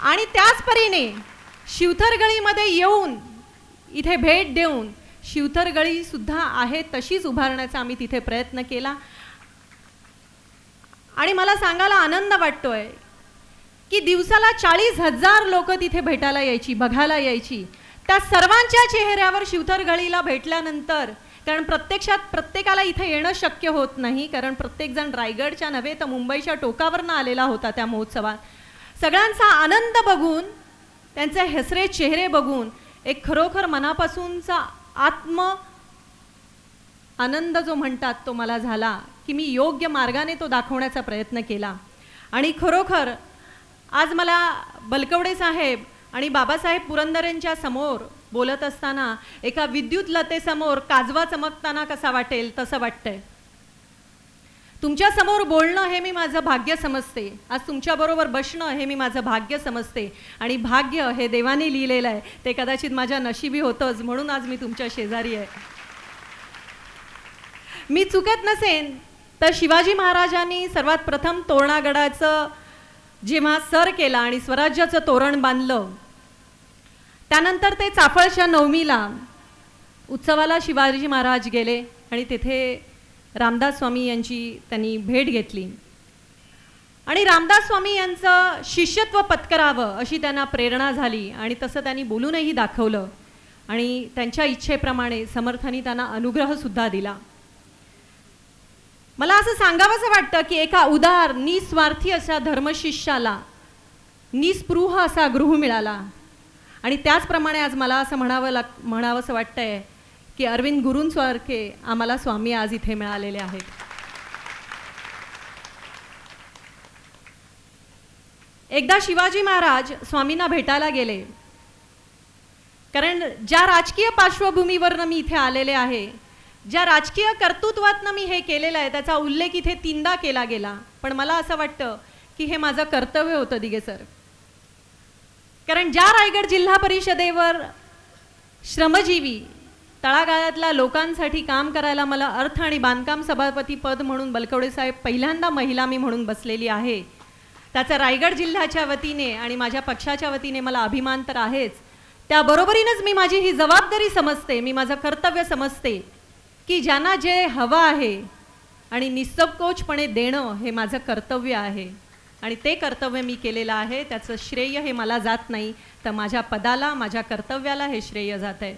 आणि त्याच परीने शिवथरगळीमध्ये येऊन इथे भेट देऊन शिवथरगळी सुद्धा आहे तशीच उभारण्याचा आम्ही तिथे प्रयत्न केला. आणि मला सांगायला आनंद वाटतोय की दिवसाला 40,000 लोक तिथे भेटायला यायची, बघायला यायची. त्या सर्वांच्या चेहऱ्यावर शिवथरगळीला भेटल्यानंतर, कारण प्रत्यक्षात प्रत्येकाला इथे येणं शक्य होत नाही, कारण प्रत्येकजण रायगडच्या नव्हे तर मुंबईच्या टोकावरनं आलेला होता त्या महोत्सवात. सगळ्यांचा आनंद बघून, त्यांचे हसरे चेहरे बघून एक खरोखर मनापासूनचा आनंद जो म्हणतात तो मला झाला की मी योग्य मार्गाने तो दाखवण्याचा प्रयत्न केला. आणि खरोखर आज मला बलकवडे साहेब आणि बाबासाहेब पुरंदरेंच्या समोर बोलत असताना एका विद्युत लतेसमोर काजवा चमकताना कसा वाटेल तसं वाटतंय. तुमच्या समोर बोलणं हे मी माझं भाग्य समजते, आज तुमच्याबरोबर बसणं हे मी माझं भाग्य समजते. आणि भाग्य हे देवाने लिहिलेलं आहे, ते कदाचित माझ्या नशिबी होतंच, म्हणून आज मी तुमच्या शेजारी आहे. मी चुकत नसेन तर शिवाजी महाराजांनी सर्वात प्रथम तोरणागडाचं जेव्हा सर केला आणि स्वराज्याचं तोरण बांधलं, त्यानंतर ते चाफळच्या नवमीला उत्सवाला शिवाजी महाराज गेले आणि तिथे रामदास स्वामी यांची त्यांनी भेट घेतली. आणि रामदास स्वामी यांचं शिष्यत्व पत्करावं अशी त्यांना प्रेरणा झाली आणि तसं त्यांनी बोलूनही दाखवलं. आणि त्यांच्या इच्छेप्रमाणे समर्थांनी त्यांना अनुग्रहसुद्धा दिला. मला असं सांगावंसं वाटतं की एका उदार निस्वार्थी अशा धर्मशिष्याला निस्पृह असा गृह मिळाला. आणि त्याचप्रमाणे आज मला असं म्हणावंसं वाटतंय की अरविंद गुरूंसारखे आम्हाला स्वामी आज इथे मिळालेले आहेत. एकदा शिवाजी महाराज स्वामींना भेटायला गेले, कारण ज्या राजकीय पार्श्वभूमीवरनं मी इथे आलेले आहे, ज्या राजकीय कर्तृत्वातनं मी हे केलेलं आहे त्याचा उल्लेख इथे 3दा केला गेला, पण मला असं वाटतं की हे माझं कर्तव्य होतं दिघे सर. कारण ज्या रायगड जिल्हा परिषदेवर श्रमजीवी तळागाळातल्या लोकांसाठी काम करायला मला अर्थ आणि बांधकाम सभापती पद म्हणून बलकवडे साहेब पहिल्यांदा महिला मी म्हणून बसलेली आहे, त्याचा रायगड जिल्ह्याच्या वतीने आणि माझ्या पक्षाच्या वतीने मला अभिमान तर आहेच. त्याबरोबरीनंच मी माझी ही जबाबदारी समजते, मी माझं कर्तव्य समजते की ज्यांना जे हवं आहे आणि निसंकोचपणे देणं हे माझं कर्तव्य आहे. आणि ते कर्तव्य मी केलेलं आहे, त्याचं श्रेय हे मला जात नाही, तर माझ्या पदाला, माझ्या कर्तव्याला हे श्रेय जात आहे.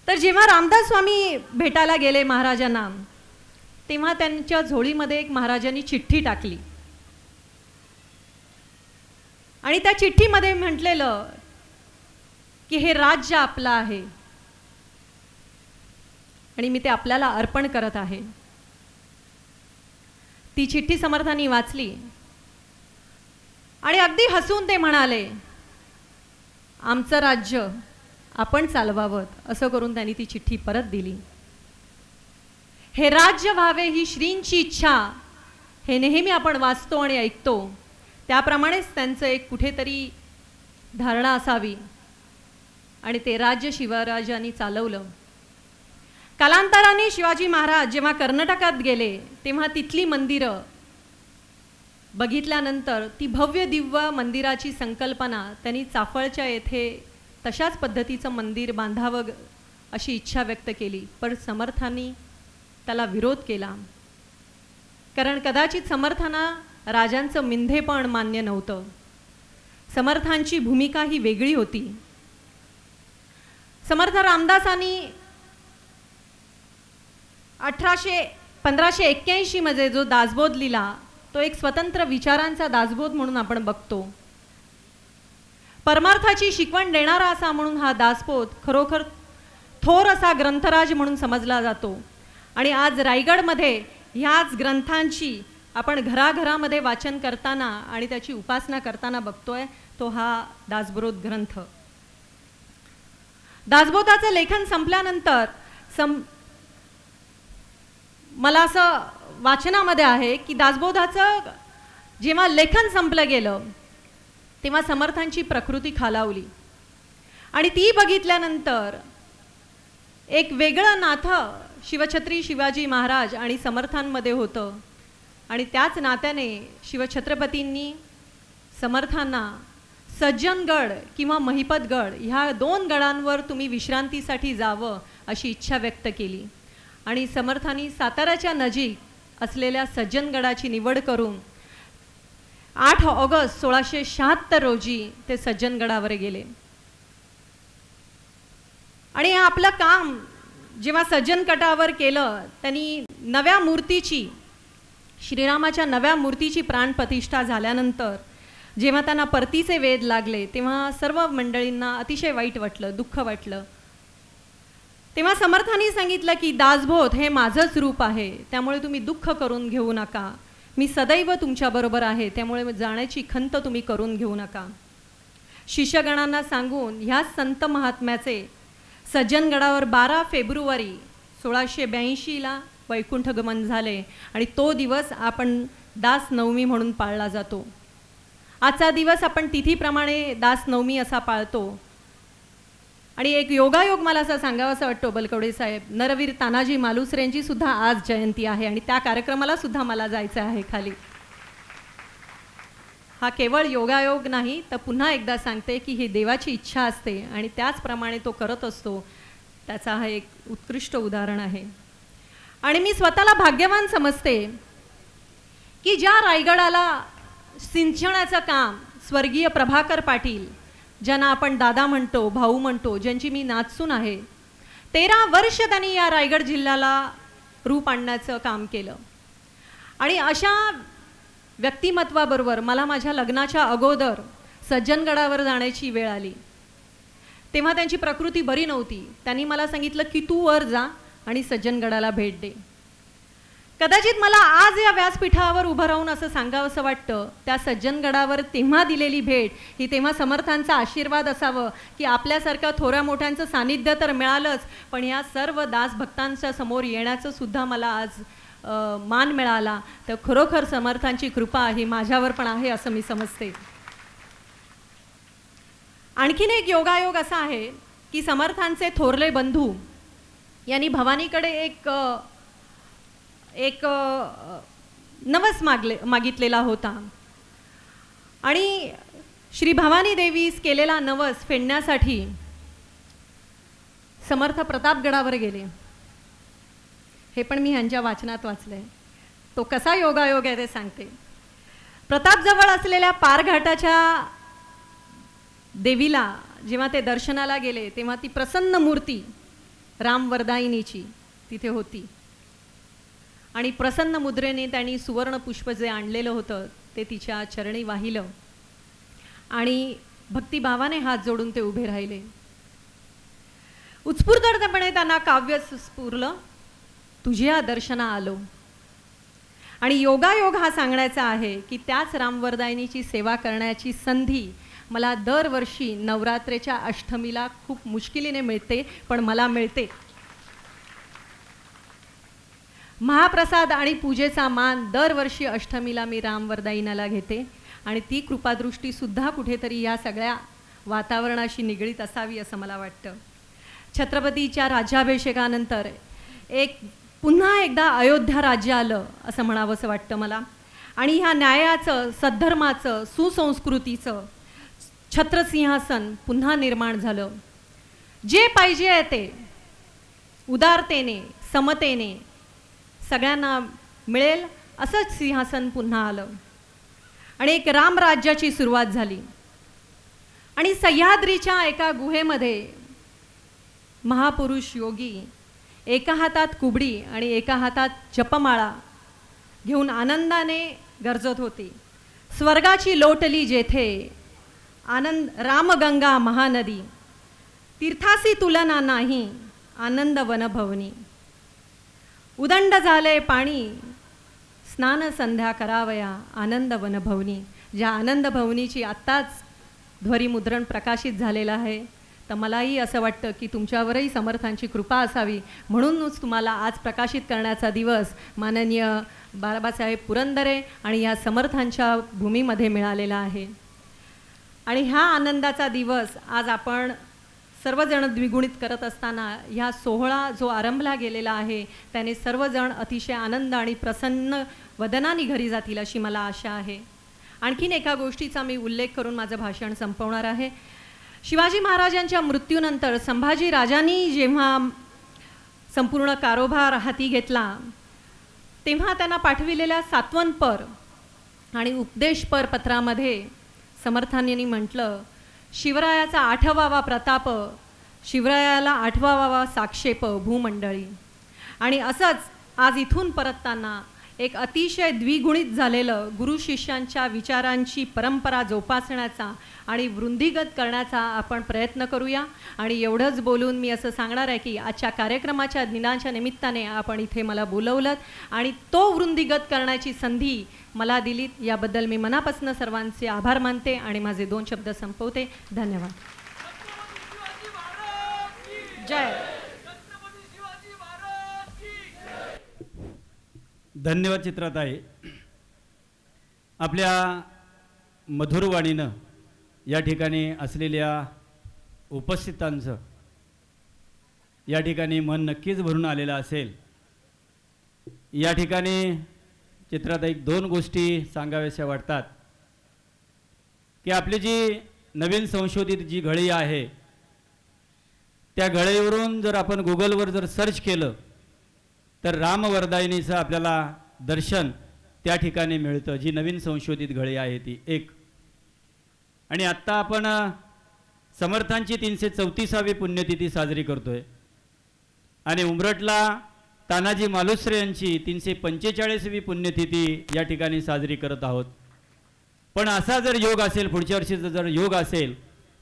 तर जेव्हा रामदास स्वामी भेटायला गेले महाराजांना, तेव्हा त्यांच्या झोळीमध्ये एक महाराजांनी चिठ्ठी टाकली आणि त्या चिठ्ठीमध्ये म्हटलेलं की हे राज्य आपलं आहे आणि मी ते आपल्याला अर्पण करत आहे. ती चिठ्ठी समर्थांनी वाचली आणि अगदी हसून ते म्हणाले, आमचं राज्य आपण चालवावं, असं करून त्यांनी ती चिठ्ठी परत दिली. हे राज्य व्हावे ही श्रींची इच्छा, हे नेहमी आपण वाचतो आणि ऐकतो, त्याप्रमाणेच त्यांचं एक कुठेतरी धारणा असावी आणि ते राज्य शिवराजांनी चालवलं. कालांतराने शिवाजी महाराज जेव्हा कर्नाटकात गेले तेव्हा तिथली मंदिरं बघितल्यानंतर ती भव्य दिव्य मंदिराची संकल्पना त्यांनी चाफळच्या येथे तशाच पद्धतीचं मंदिर बांधावं अशी इच्छा व्यक्त केली. पण समर्थांनी त्याला विरोध केला, कारण कदाचित समर्थांना राजांचं मिंधेपण मान्य नव्हतं. समर्थांची भूमिका ही वेगळी होती. समर्थ रामदासांनी 1581 मध्ये जो दासबोध लिहिला तो एक स्वतंत्र विचारांचा दासबोध म्हणून आपण बघतो. परमार्थाची शिकवण देणारा असा म्हणून हा दासबोध खरोखर थोर असा ग्रंथराज म्हणून समजला जातो. आणि आज रायगडमध्ये ह्याच ग्रंथांची आपण घराघरामध्ये वाचन करताना आणि त्याची उपासना करताना बघतोय, तो हा दासबोध ग्रंथ. दासबोधाचं लेखन संपल्यानंतर मला असं वाचनामध्ये आहे की दासबोधाचं जेव्हा लेखन संपलं गेलं तेव्हा समर्थांची प्रकृती खालावली आणि ती बघितल्यानंतर एक वेगळं नातं शिवछत्री शिवाजी महाराज आणि समर्थांमध्ये होतं. आणि त्याच नात्याने शिवछत्रपतींनी समर्थांना सज्जनगड किंवा महिपतगड ह्या 2 गडांवर तुम्ही विश्रांतीसाठी जावं अशी इच्छा व्यक्त केली. आणि समर्थांनी साताऱ्याच्या नजीक असलेल्या सज्जनगडाची निवड करून 8 ऑगस्ट 1676 रोजी ते सज्जनगडावर गेले. आणि आपलं काम जेव्हा सज्जनगडावर केलं त्यांनी नव्या मूर्तीची श्रीरामाच्या नव्या मूर्तीची प्राणप्रतिष्ठा झाल्यानंतर जेव्हा त्यांना परतीचे वेध लागले तेव्हा सर्व मंडळींना अतिशय वाईट वाटलं, दुःख वाटलं. तेव्हा समर्थांनी सांगितलं की दासबोध हे माझंच रूप आहे, त्यामुळे तुम्ही दुःख करून घेऊ नका. मी सदैव तुमच्याबरोबर आहे, त्यामुळे जाण्याची खंत तुम्ही करून घेऊ नका. शिष्यगणांना सांगून ह्या संत महात्म्याचे सज्जनगडावर 12 फेब्रुवारी 1682 वैकुंठगमन झाले आणि तो दिवस आपण दास नवमी म्हणून पाळला जातो. आजचा दिवस आपण तिथीप्रमाणे दास नवमी असा पाळतो. आणि एक योगायोग मला असं सांगावं असं वाटतं बलकवडे साहेब, नरवीर तानाजी मालुसरेंची सुद्धा आज जयंती आहे आणि त्या कार्यक्रमाला सुद्धा मला जायचं आहे खाली. हा केवळ योगायोग नाही तर पुन्हा एकदा सांगते की ही देवाची इच्छा असते आणि त्याचप्रमाणे तो करत असतो. त्याचा हा एक उत्कृष्ट उदाहरण आहे. आणि मी स्वतःला भाग्यवान समजते की ज्या रायगडाला सिंचनाचं काम स्वर्गीय प्रभाकर पाटील, ज्यांना आपण दादा म्हणतो, भाऊ म्हणतो, ज्यांची मी नातसून आहे, 13 वर्ष त्यांनी या रायगड जिल्ह्याला रूप आणण्याचं काम केलं. आणि अशा व्यक्तिमत्वाबरोबर मला माझ्या लग्नाच्या अगोदर सज्जनगडावर जाण्याची वेळ आली. तेव्हा त्यांची प्रकृती बरी नव्हती. त्यांनी मला सांगितलं की तू वर जा आणि सज्जनगडाला भेट दे. कदाचित मला आज या व्यासपीठावर उभं राहून असं सांगावं असं वाटतं, त्या सज्जनगडावर तेव्हा दिलेली भेट ही तेव्हा समर्थांचा आशीर्वाद असावं की आपल्यासारख्या थोड्या मोठ्यांचं सानिध्य तर मिळालंच, पण या सर्व दासभक्तांच्या समोर येण्याचं सुद्धा मला आज मान मिळाला. तर खरोखर समर्थांची कृपा ही माझ्यावर पण आहे असं मी समजते. आणखीन एक योगायोग असा आहे की समर्थांचे थोरले बंधू यांनी भवानीकडे एक नवस मागितलेला होता आणि श्री भवानी देवीस केलेला नवस फेडण्यासाठी समर्थ प्रतापगडावर गेले. हे पण मी ह्यांच्या वाचनात वाचलंय. तो कसा योगायोग आहे ते सांगते. प्रतापजवळ असलेल्या पारघाटाच्या देवीला जेव्हा ते दर्शनाला गेले तेव्हा ती प्रसन्न मूर्ती रामवरदायिनीची तिथे होती आणि प्रसन्न मुद्रेने त्यांनी सुवर्ण पुष्प जे आणलेलं होतं ते तिच्या चरणी वाहिलं आणि भक्तिभावाने हात जोडून ते उभे राहिले. उत्स्फूर्तपणे त्यांना काव्य स्फुरलं, तुझ्या दर्शना आलो. आणि योगायोग हा सांगण्याचा आहे की त्याच रामवरदायिनीची सेवा करण्याची संधी मला दरवर्षी नवरात्रेच्या अष्टमीला खूप मुश्किलीने मिळते, पण मला मिळते. महाप्रसाद आणि पूजेचा मान दरवर्षी अष्टमीला मी रामवरदायिनीला घेते आणि ती कृपादृष्टी सुद्धा कुठेतरी या सगळ्या वातावरणाशी निगडीत असावी असं मला वाटतं. छत्रपतीच्या राज्याभिषेकानंतर एक पुन्हा एकदा अयोध्या राज्य आलं असं म्हणावंसं वाटतं मला. आणि ह्या न्यायाचं, सद्धर्माचं, सुसंस्कृतीचं छत्रसिंहासन पुन्हा निर्माण झालं. जे पाहिजे आहे ते उदारतेने, समतेने सगळ्यांना मिळेल असंच सिंहासन पुन्हा आलं आणि एक रामराज्याची सुरुवात झाली. आणि सह्याद्रीच्या एका गुहेमध्ये महापुरुष योगी एका हातात कुबडी आणि एका हातात जपमाळा घेऊन आनंदाने गरजत होते. स्वर्गाची लोटली जेथे आनंद, रामगंगा महानदी, तीर्थासी तुलना नाही आनंद वनभवनी. उदंड झाले पाणी स्नान संध्या करावया आनंद वनभवनी. ज्या आनंद भवनीची आत्ताच ध्वनिमुद्रण प्रकाशित झालेलं आहे, तर मलाही असं वाटतं की तुमच्यावरही समर्थांची कृपा असावी म्हणूनच तुम्हाला आज प्रकाशित करण्याचा दिवस माननीय बाबासाहेब पुरंदरे आणि या समर्थांच्या भूमीमध्ये मिळालेला आहे. आणि ह्या आनंदाचा दिवस आज आपण सर्वजण द्विगुणित करत असताना ह्या सोहळा जो आरंभला गेलेला आहे त्याने सर्वजण अतिशय आनंद आणि प्रसन्न वदनाने घरी जातील अशी मला आशा आहे. आणखीन एका गोष्टीचा मी उल्लेख करून माझं भाषण संपवणार आहे. शिवाजी महाराजांच्या मृत्यूनंतर संभाजी राजांनी जेव्हा संपूर्ण कारभार हाती घेतला तेव्हा त्यांना पाठविलेल्या सात्वनपर आणि उपदेशपर पत्रामध्ये समर्थांनी म्हटलं, शिवरायाचा 8वावा प्रताप, शिवरायाला 8वावा साक्षेप भूमंडळी. आणि असंच आज इथून परतताना एक अतिशय द्विगुणित झालेलं गुरु शिष्यांच्या विचारांची परंपरा जोपासण्याचा आणि वृद्धिगत करण्याचा आपण प्रयत्न करूया. आणि एवढंच बोलून मी असं सांगणार आहे की आजच्या कार्यक्रमाच्या दिनाच्या निमित्ताने आपण इथे मला बोलवलं आणि तो वृद्धिगत करण्याची संधी मला दिलीत, याबद्दल मी मनापासून सर्वांचे आभार मानते आणि माझे 2 शब्द संपवते. धन्यवाद. जय. धन्यवाद चित्राताई. आपल्या मधुरवाणीनं या ठिकाणी असलेल्या उपस्थितांचं या ठिकाणी मन नक्कीच भरून आलेलं असेल. या ठिकाणी चित्राताई 2 गोष्टी सांगाव्याशा वाटतात की आपली जी नवीन संशोधित जी घडी आहे त्या घडीवरून जर आपण गुगलवर जर सर्च केलं तर रामवरदायिनीचं आपल्याला दर्शन त्या ठिकाणी मिळतं. जी नवीन संशोधित घडी आहे ती एक. आणि आत्ता आपण समर्थांची 334वी पुण्यतिथी साजरी करतोय आणि उंबरठला तानाजी मालुसरे यांची 345वी पुण्यतिथी या ठिकाणी साजरी करत आहोत. पण असा जर योग असेल, पुढच्या वर्षीचा जर योग असेल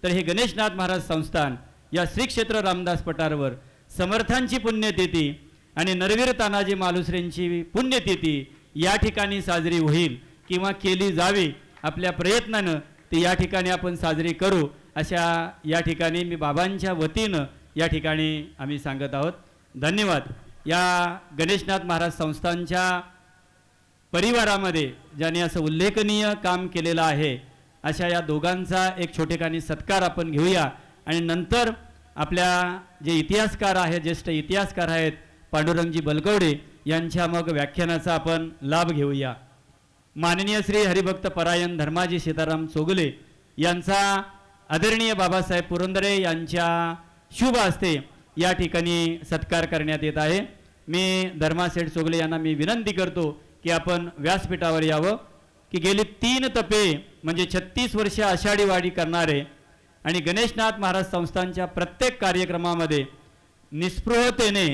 तर हे गणेशनाथ महाराज संस्थान या श्री क्षेत्र रामदास पठारवर समर्थांची पुण्यतिथी आणि नरवीर तानाजी मालुसरेंची पुण्यतिथी या ठिकाणी साजरी होईल किंवा केली जावी. आपल्या प्रयत्नानं ती या ठिकाणी आपण साजरी करू अशा या ठिकाणी मी बाबांच्या वतीनं या ठिकाणी आम्ही सांगत आहोत. धन्यवाद. या गणेशनाथ महाराज संस्थांच्या परिवारामध्ये ज्याने असं उल्लेखनीय काम केलेलं आहे अशा या दोघांचा एक छोटेखानी सत्कार आपण घेऊया आणि नंतर आपल्या जे इतिहासकार आहेत, ज्येष्ठ इतिहासकार आहेत पांडुरंगजी बलकवडे यांच्या मग व्याख्यानाचा आपण लाभ घेऊया. माननीय श्री हरिभक्त परायण धर्माजी सीताराम चोगले यांचा आदरणीय बाबासाहेब पुरंदरे यांच्या शुभ हस्ते या ठिकाणी सत्कार करण्यात येत आहे. मी धर्मासेठ चोगले यांना मी विनंती करतो की आपण व्यासपीठावर यावं. की गेली 3 तपे म्हणजे 36 वर्ष आषाढी वाडी करणारे आणि गणेशनाथ महाराज संस्थांच्या प्रत्येक कार्यक्रमामध्ये निस्पृहतेने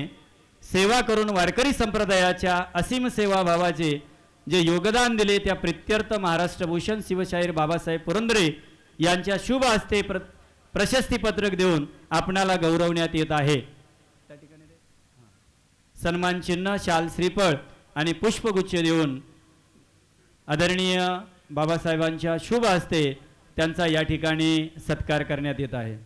सेवा करून वारकरी संप्रदायाच्या असीम सेवाभावाचे जे योगदान दिले त्या प्रित्यर्थ महाराष्ट्रभूषण शिवशाहीर बाबासाहेब पुरंदरे यांच्या शुभ हस्ते प्रशस्तीपत्रक देऊन आपणाला गौरवण्यात येत आहे. सन्मान चिन्ह, शाल, श्रीफळ आणि पुष्पगुच्छ देऊन आदरणीय बाबासाहेबांच्या शुभ हस्ते त्यांचा या ठिकाणी सत्कार करण्यात येत आहे.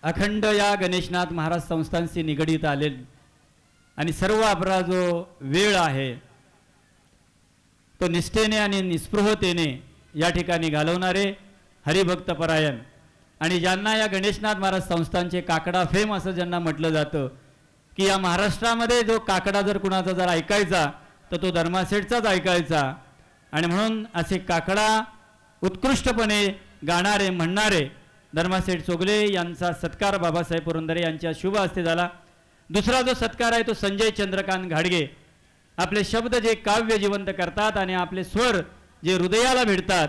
अखंड या गणेशनाथ महाराज संस्थांशी निगडीत आणि सर्व आपला जो वेळ आहे तो निष्ठेने आणि निस्पृहतेने या ठिकाणी घालवणारे हरिभक्त परायण आणि ज्यांना या गणेशनाथ महाराज संस्थांचे काकडा फेम असं ज्यांना म्हटलं जातं की या महाराष्ट्रामध्ये जो काकडा जर कुणाचा जर ऐकायचा तर तो धर्मासेठचाच ऐकायचा आणि म्हणून असे काकडा उत्कृष्टपणे गाणारे म्हणणारे धर्मासेठ चोगले यांचा सत्कार बाबासाहेब पुरंदरे यांच्या शुभ हस्ते झाला. दुसरा जो सत्कार आहे तो संजय चंद्रकांत घाडगे. आपले शब्द जे काव्य जिवंत करतात आणि आपले स्वर जे हृदयाला भिडतात,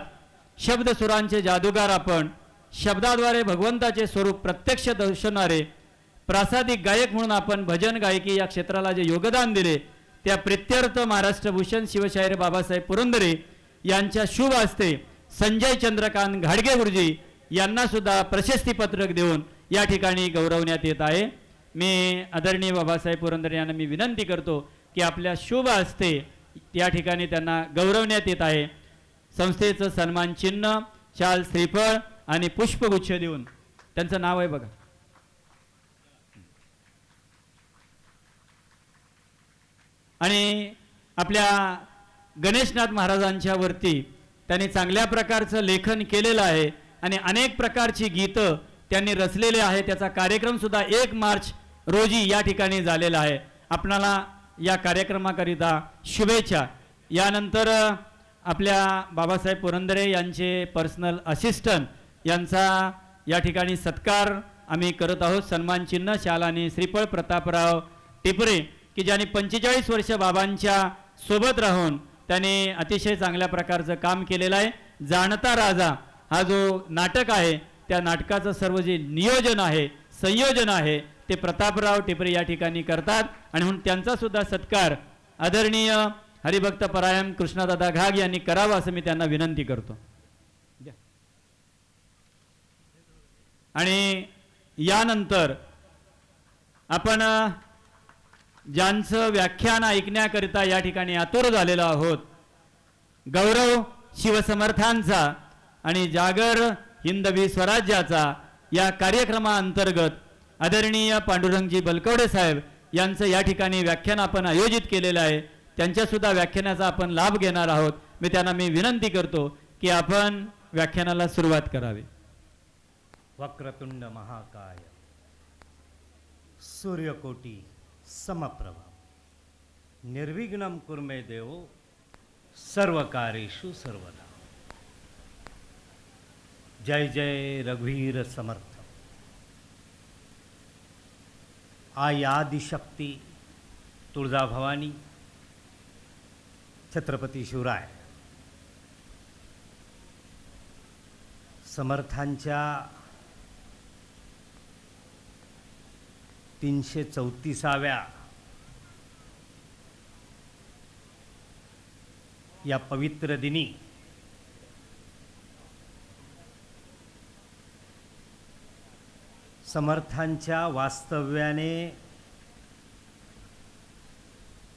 शब्द सुरांचे जादूगार आपण, शब्दाद्वारे भगवंताचे स्वरूप प्रत्यक्ष दर्शवणारे प्रासादिक गायक म्हणून आपण भजन गायकी या क्षेत्राला जे योगदान दिले त्या प्रित्यर्थ महाराष्ट्रभूषण शिवशाहीर बाबासाहेब पुरंदरे यांच्या शुभ हस्ते संजय चंद्रकांत घाडगे गुरुजी यांना सुद्धा प्रशस्तीपत्रक देऊन या ठिकाणी गौरवण्यात येत आहे. मी आदरणीय बाबासाहेब पुरंदरे यांना मी विनंती करतो की आपल्या शुभ हस्ते या ठिकाणी त्यांना गौरवण्यात येत आहे. संस्थेचं सन्मान चिन्ह, शाल, श्रीफळ आणि पुष्पगुच्छ देऊन त्यांचं नाव आहे बघा. आणि आपल्या गणेशनाथ महाराजांच्या वरती त्यांनी चांगल्या प्रकारचं लेखन केलेलं आहे आणि अनेक प्रकारची गीतं त्यांनी रचलेले आहे. त्याचा कार्यक्रम सुद्धा 1 मार्च रोजी या ठिकाणी झालेला आहे. आपणाला या कार्यक्रमाकरिता शुभेच्छा. यानंतर आपल्या बाबासाहेब पुरंदरे यांचे पर्सनल असिस्टंट यांचा या ठिकाणी सत्कार आम्ही करत आहोत. सन्मान चिन्ह, शाल आणि श्रीफळ प्रतापराव टिपरे की ज्यांनी 45 वर्ष बाबांच्या सोबत राहून त्यांनी अतिशय चांगल्या प्रकारचं काम केलेलं आहे. जाणता राजा हा जो नाटक आहे त्या नाटकाचं सर्व जे नियोजन आहे, संयोजन आहे ते प्रतापराव टिपरे या ठिकाणी करतात आणि म्हणून त्यांचा सुद्धा सत्कार आदरणीय हरिभक्त परायण कृष्णदादा घाग यांनी करावा असं मी त्यांना विनंती करतो. आणि यानंतर आपण ज्यांचं व्याख्यान ऐकण्याकरिता या ठिकाणी आतुर झालेलो आहोत, गौरव शिवसमर्थांचा आणि जागर हिंदवी स्वराज्याचा या कार्यक्रमाअंतर्गत आदरणीय पांडुरंगजी बलकवडे साहेब यांचं या ठिकाणी व्याख्यान आपण आयोजित केलेलं आहे. त्यांच्यासुद्धा व्याख्यानाचा आपण लाभ घेणार आहोत. त्यांना मी विनंती करतो की आपण व्याख्यानाला सुरुवात करावी. वक्रतुंड महाकाय सूर्यकोटी समप्रभा निर्विघ्नं कुर्मे देव सर्वकार्येषु सर्वदा. जय जय रघुवीर समर्थ. आई आदिशक्ती तुळजाभवानी छत्रपती शिवराय समर्थांच्या 334व्या या पवित्र दिनी समर्थांच्या वास्तव्याने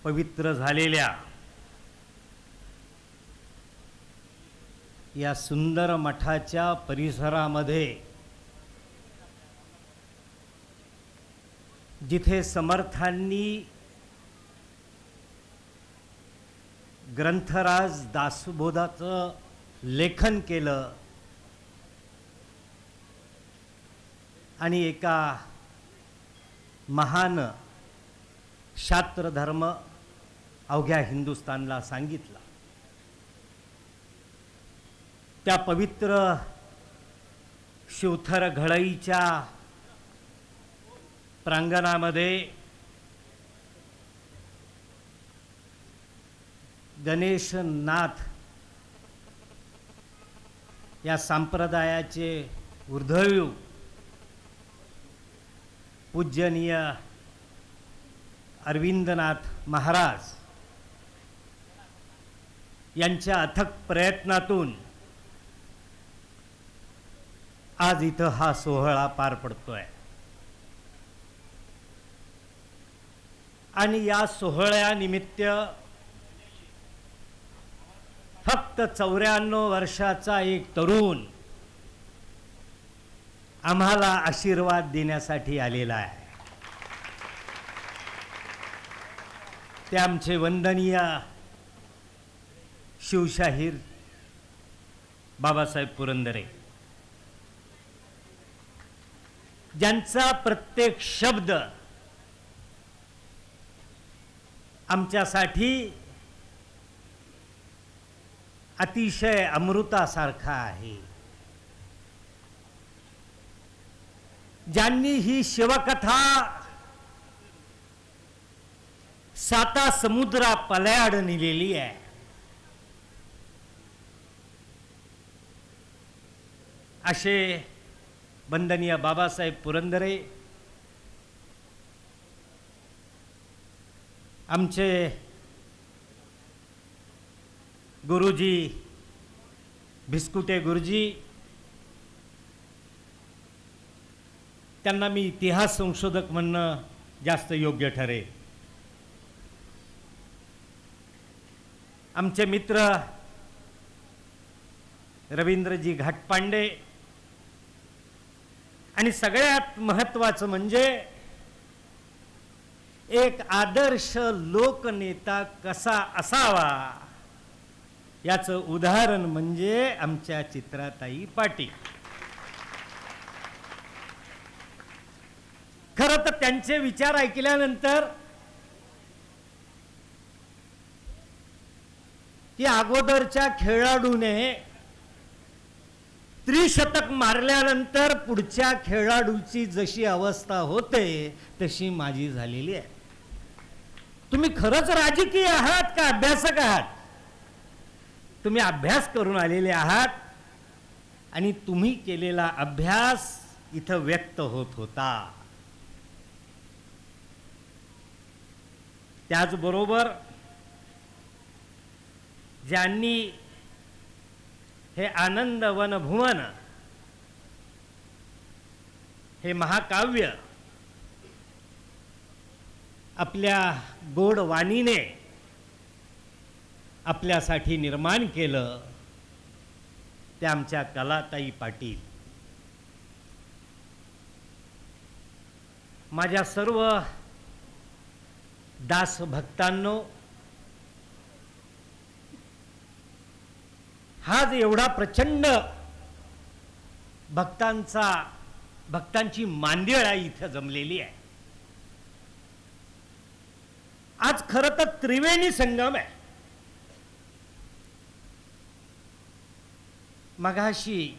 पवित्र झालेल्या या सुंदर मठाच्या परिसरामध्ये जिथे समर्थांनी ग्रंथराज दासबोधाचं लेखन केलं आणि एका महान शास्त्रधर्म अवघ्या हिंदुस्थानला सांगितला, त्या पवित्र शिवथर घळईच्या प्रांगणामध्ये गणेशनाथ या संप्रदायाचे ऊर्ध्वयू पूजनीय अरविंदनाथ महाराज यांच्या अथक प्रयत्नातून आज इथं हा सोहळा पार पडतोय. आणि या सोहळ्यानिमित्त फक्त 94 वर्षाचा एक तरुण आम्हाला आशीर्वाद देण्यासाठी आलेला आहे. ते आमचे वंदनीय शिवशाहीर बाबासाहेब पुरंदरे, ज्यांचा प्रत्येक शब्द आमच्यासाठी अतिशय अमृतासारखा आहे. ज्यांनी ही शिवकथा 7 समुद्रा पल्याड नेलेली आहे. असे वंदनीय बाबासाहेब पुरंदरे आमचे गुरुजी भिस्कुटे गुरुजी, त्यांना मी इतिहास संशोधक म्हणणं जास्त योग्य ठरेल. आमचे मित्र रवींद्रजी घाटपांडे, आणि सगळ्यात महत्त्वाचं म्हणजे एक आदर्श लोकनेता कसा असावा याचं उदाहरण म्हणजे आमच्या चित्राताई पाटील. खरं तर त्यांचे विचार ऐकल्यानंतर की अगोदरच्या खेळाडूने त्रिशतक मारल्यानंतर पुढच्या खेळाडूची जशी अवस्था होते तशी माझी झालेली आहे. तुम्ही खरंच राजकीय आहात का अभ्यासक आहात? तुम्ही अभ्यास करून आलेले आहात आणि तुम्ही केलेला अभ्यास इथं व्यक्त होत होता. त्याचबरोबर ज्यांनी हे आनंद वनभुवन हे महाकाव्य आपल्या गोड वाणीने आपल्यासाठी निर्माण केलं, ते आमच्या कलाताई पाटील. माझ्या सर्व दास भक्तांनो, हा जो एवढा प्रचंड भक्तांची मांदिळ इथं जमलेली आहे. आज खरं तर त्रिवेणी संगम आहे. मगाशी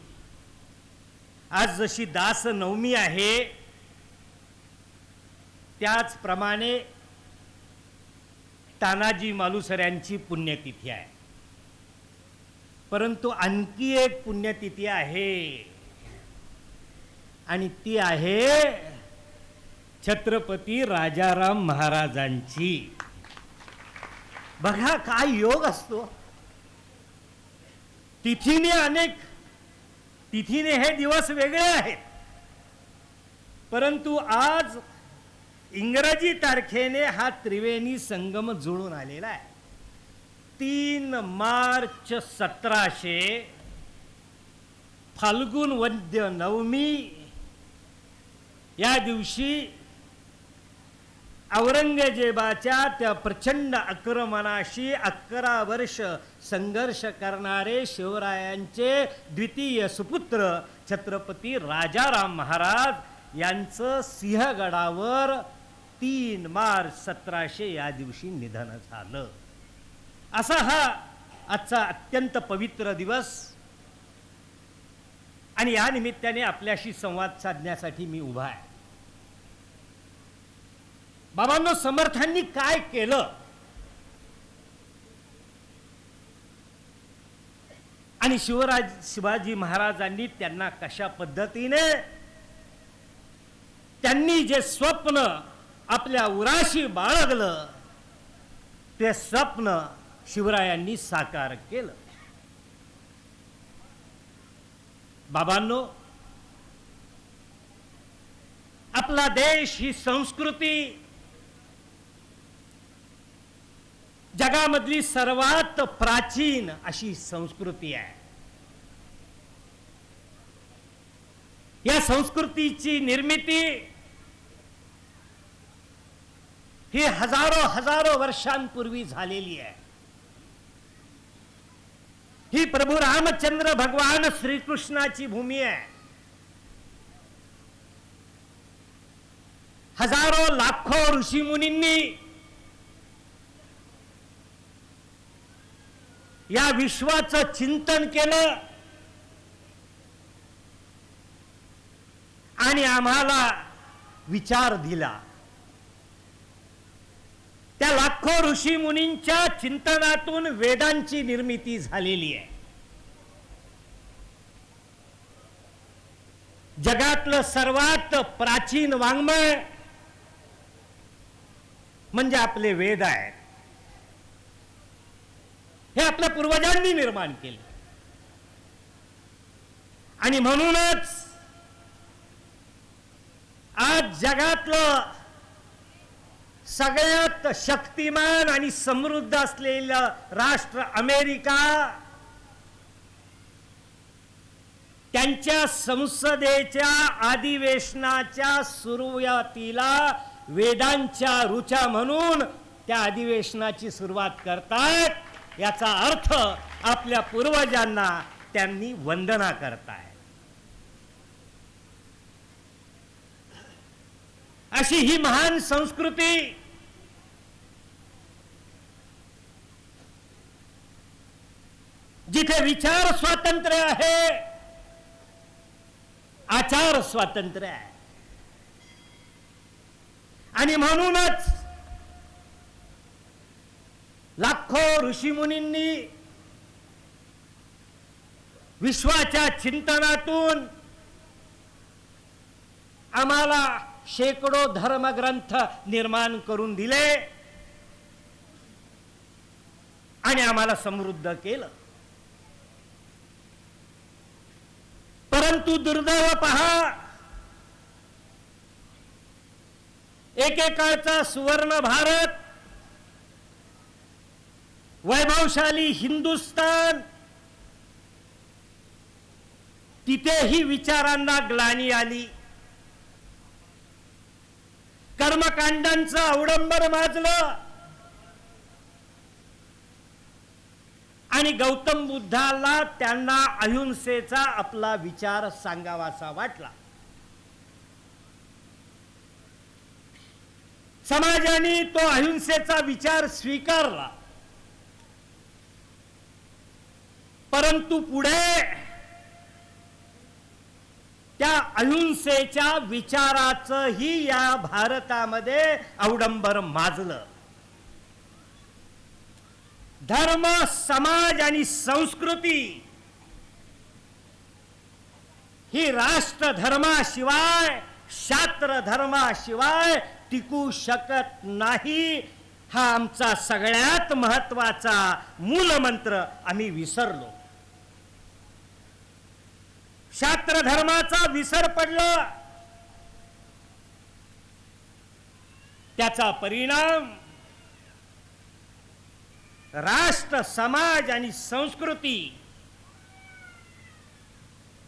आज जशी दास नवमी आहे त्याचप्रमाणे तानाजी मालुसऱ्यांची पुण्यतिथी आहे. परंतु आणखी एक पुण्यतिथी आहे आणि ती आहे छत्रपती राजाराम महाराजांची. बघा काय योग असतो. तिथीने हे दिवस वेगळे आहेत, परंतु आज इंग्रजी तारखेने हा त्रिवेणी संगम जुळून आलेला आहे. 3 मार्च 1700 फाल्गुन वद्य नवमी या दिवशी औरंगजेबाच्या त्या प्रचंड आक्रमणाशी 11 वर्ष संघर्ष करणारे शिवरायांचे द्वितीय सुपुत्र छत्रपती राजाराम महाराज यांचं सिंहगडावर 3 मार्च 1700 या दिवशी निधन झालं. असा हा आजचा अत्यंत पवित्र दिवस, आणि या निमित्ताने आपल्याशी संवाद साधण्यासाठी मी उभा आहे. बाबांनो, समर्थांनी काय केलं आणि शिवाजी महाराजांनी त्यांना कशा पद्धतीने त्यांनी जे स्वप्न आपल्या उराशी बाळगलं ते स्वप्न शिवरायांनी साकार केलं. बाबांनो, आपला देश ही संस्कृती जगामधली सर्वात प्राचीन अशी संस्कृती आहे. या संस्कृतीची निर्मिती ही हजारो वर्षांपूर्वी झालेली आहे. ही प्रभू रामचंद्र भगवान श्रीकृष्णाची भूमी आहे. हजारो लाखो ऋषीमुनींनी या विश्वाचं चिंतन केलं आणि आम्हाला विचार दिला. त्या लाखो ऋषी मुनींच्या चिंतनातून वेदांची निर्मिती झालेली आहे. जगातलं सर्वात प्राचीन वाङ्मय म्हणजे आपले वेद आहेत. हे आपल्या पूर्वजांनी निर्माण केले आणि म्हणूनच आज जगातलं सगळ्यात शक्तिमान आणि समृद्ध असलेलं राष्ट्र अमेरिका त्यांच्या संसदेच्या अधिवेशनाच्या सुरुवातीला वेदांच्या ऋचा म्हणून त्या अधिवेशनाची सुरुवात करतात. याचा अर्थ आपल्या पूर्वजांना त्यांनी वंदना करताय. अशी ही महान संस्कृती जिथे विचार स्वातंत्र्य आहे, आचार स्वातंत्र्य आहे आणि म्हणूनच लाखो ऋषीमुनींनी विश्वाच्या चिंतनातून आम्हाला शेकडो धर्मग्रंथ निर्माण करून दिले आणि आम्हाला समृद्ध केलं. परंतु दुर्दैव पहा, एकेकाळचा सुवर्ण भारत, वैभवशाली हिंदुस्तान, तिथेही विचारांना ग्लानी आली. कर्मकांडांचं अवडंबर माजलं आणि गौतम बुद्धाला त्यांना अहिंसेचा आपला विचार सांगावासा वाटला. समाजाने तो अहिंसेचा विचार स्वीकारला. परंतु पुढे त्या अहिंसेच्या विचाराचंही या भारतामध्ये अवडंबर माजलं. धर्म, समाज आणि संस्कृती ही राष्ट्र धर्माशिवाय, शास्त्र धर्माशिवाय टिकू शकत नाही. हा आमचा सगळ्यात महत्वाचा मूलमंत्र आम्ही विसरलो. शास्त्र धर्माचा विसर पडला. त्याचा परिणाम राष्ट्र, समाज आणि संस्कृती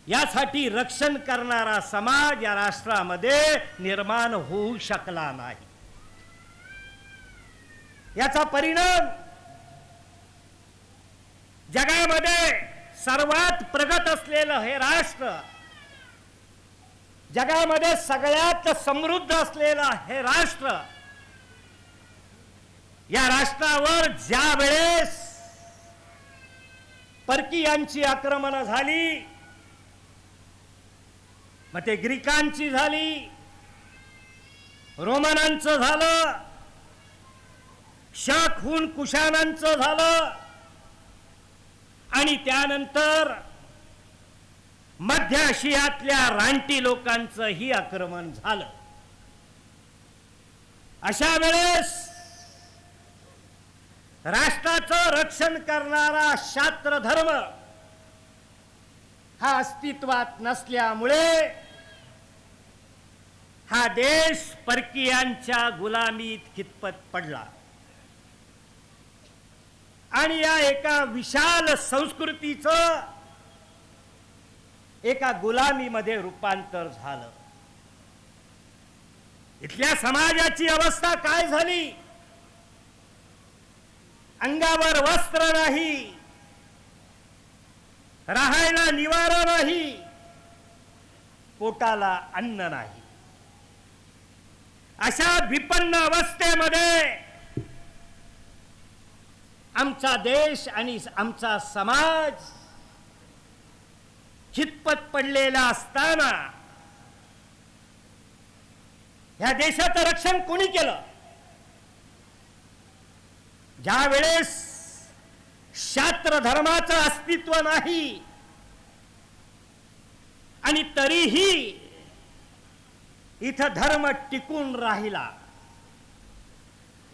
यासाठी रक्षण करणारा समाज या राष्ट्रामध्ये निर्माण होऊ शकला नाही. याचा परिणाम जगामध्ये सर्वात प्रगत असलेलं हे राष्ट्र, जगामध्ये सगळ्यात समृद्ध असलेलं हे राष्ट्र, या राष्ट्रावर ज्या वेळेस परकीयांची आक्रमणं झाली, मग ते ग्रीकांची झाली, रोमनांचं झालं, शक हुन कुशाणांचं झालं आणि त्यानंतर मध्य आशियातल्या रानटी लोकांचंही आक्रमण झालं. अशा वेळेस राष्ट्राचं रक्षण करणारा शास्त्र धर्म हा अस्तित्वात नसल्यामुळे हा देश परकीयांच्या गुलामीत खितपत पडला आणि या एका विशाल संस्कृतीचं एका गुलामीमध्ये रूपांतर झालं. इथल्या समाजाची अवस्था काय झाली? अंगावर वस्त्र नाही, राहायला निवारा नाही, पोटाला अन्न नाही. अशा विपन्न अवस्थेमध्ये आमचा देश आणि आमचा समाज खितपत पडलेला असताना या देशाचं रक्षण कोणी केलं? ज्या वेळेस शास्त्र धर्माचं अस्तित्व नाही आणि तरीही इथं धर्म टिकून राहिला,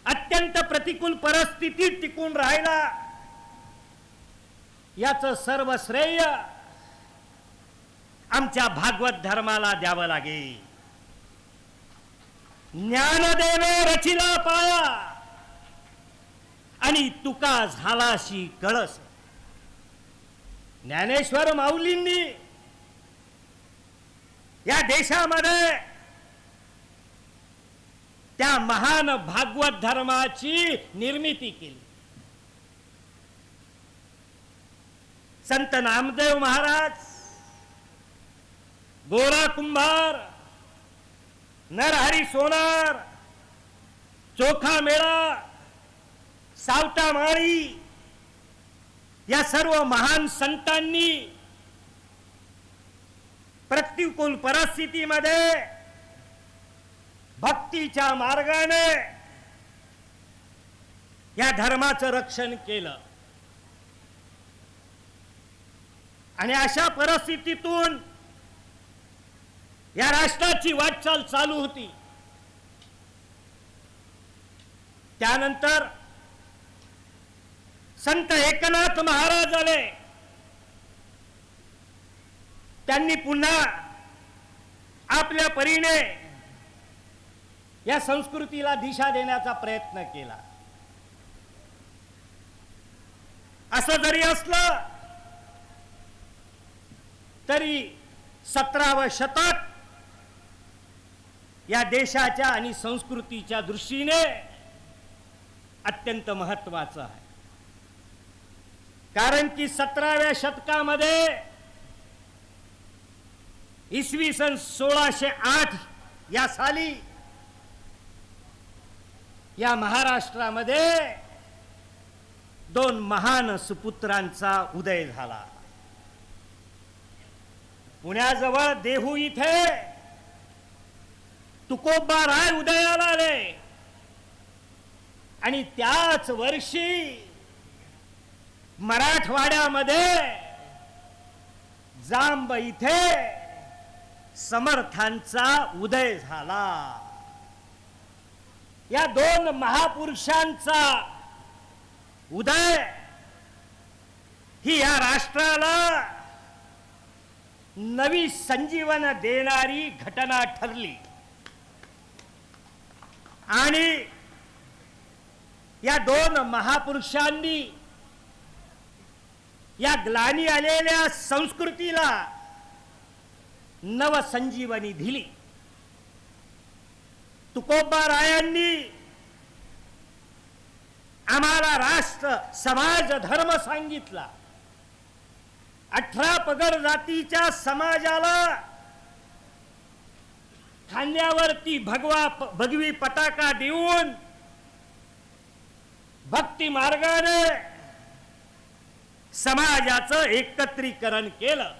अत्यंत प्रतिकूल परिस्थितीत टिकून राहिला, याचं सर्व श्रेय आमच्या भागवत धर्माला द्यावं लागेल. ज्ञानदेवे रचिला पाया आणि तुका झालाशी कळस. ज्ञानेश्वर माऊलींनी या देशामध्ये त्या महान भागवत धर्माची निर्मिती केली. संत नामदेव महाराज, गोरा कुंभार, नरहरी सोनार, चोखा मेळा, सावता माळी या सर्व महान संतांनी प्रतिकूल परिस्थितीमध्ये भक्तीच्या मार्गाने या धर्माचं रक्षण केलं. आणि अशा परिस्थितीतून या राष्ट्राची वाटचाल चालू होती. त्यानंतर संत एकनाथ महाराज आले. त्यांनी पुन्हा आपल्या परीने या संस्कृतीला दिशा देण्याचा प्रयत्न केला. असं जरी असलं तरी 17वे शतक या देशाच्या आणि संस्कृतीच्या दृष्टीने अत्यंत महत्वाचं आहे. कारण की 17व्या शतकामध्ये इसवी सन 1608 या साली या महाराष्ट्रामध्ये 2 महान सुपुत्रांचा उदय झाला. पुण्याजवळ देहू इथे तुकोबा राय उदयाला आले आणि त्याच वर्षी मराठवाड्यामध्ये जांब इथे समर्थांचा उदय झाला. या 2 महापुरुषांचा उदय ही या राष्ट्राला नवी संजीवन देणारी घटना ठरली. आणि या 2 महापुरुषांनी या ग्लानी आलेल्या संस्कृतीला नवसंजीवनी दिली. तुकोबा रायांनी आम्हाला राष्ट्र समाज धर्म सांगितला. 18 पगड जातीच्या समाजाला खांद्यावरती भगवी पताका देऊन भक्ती मार्गाने समाजाचं एकत्रीकरण केलं.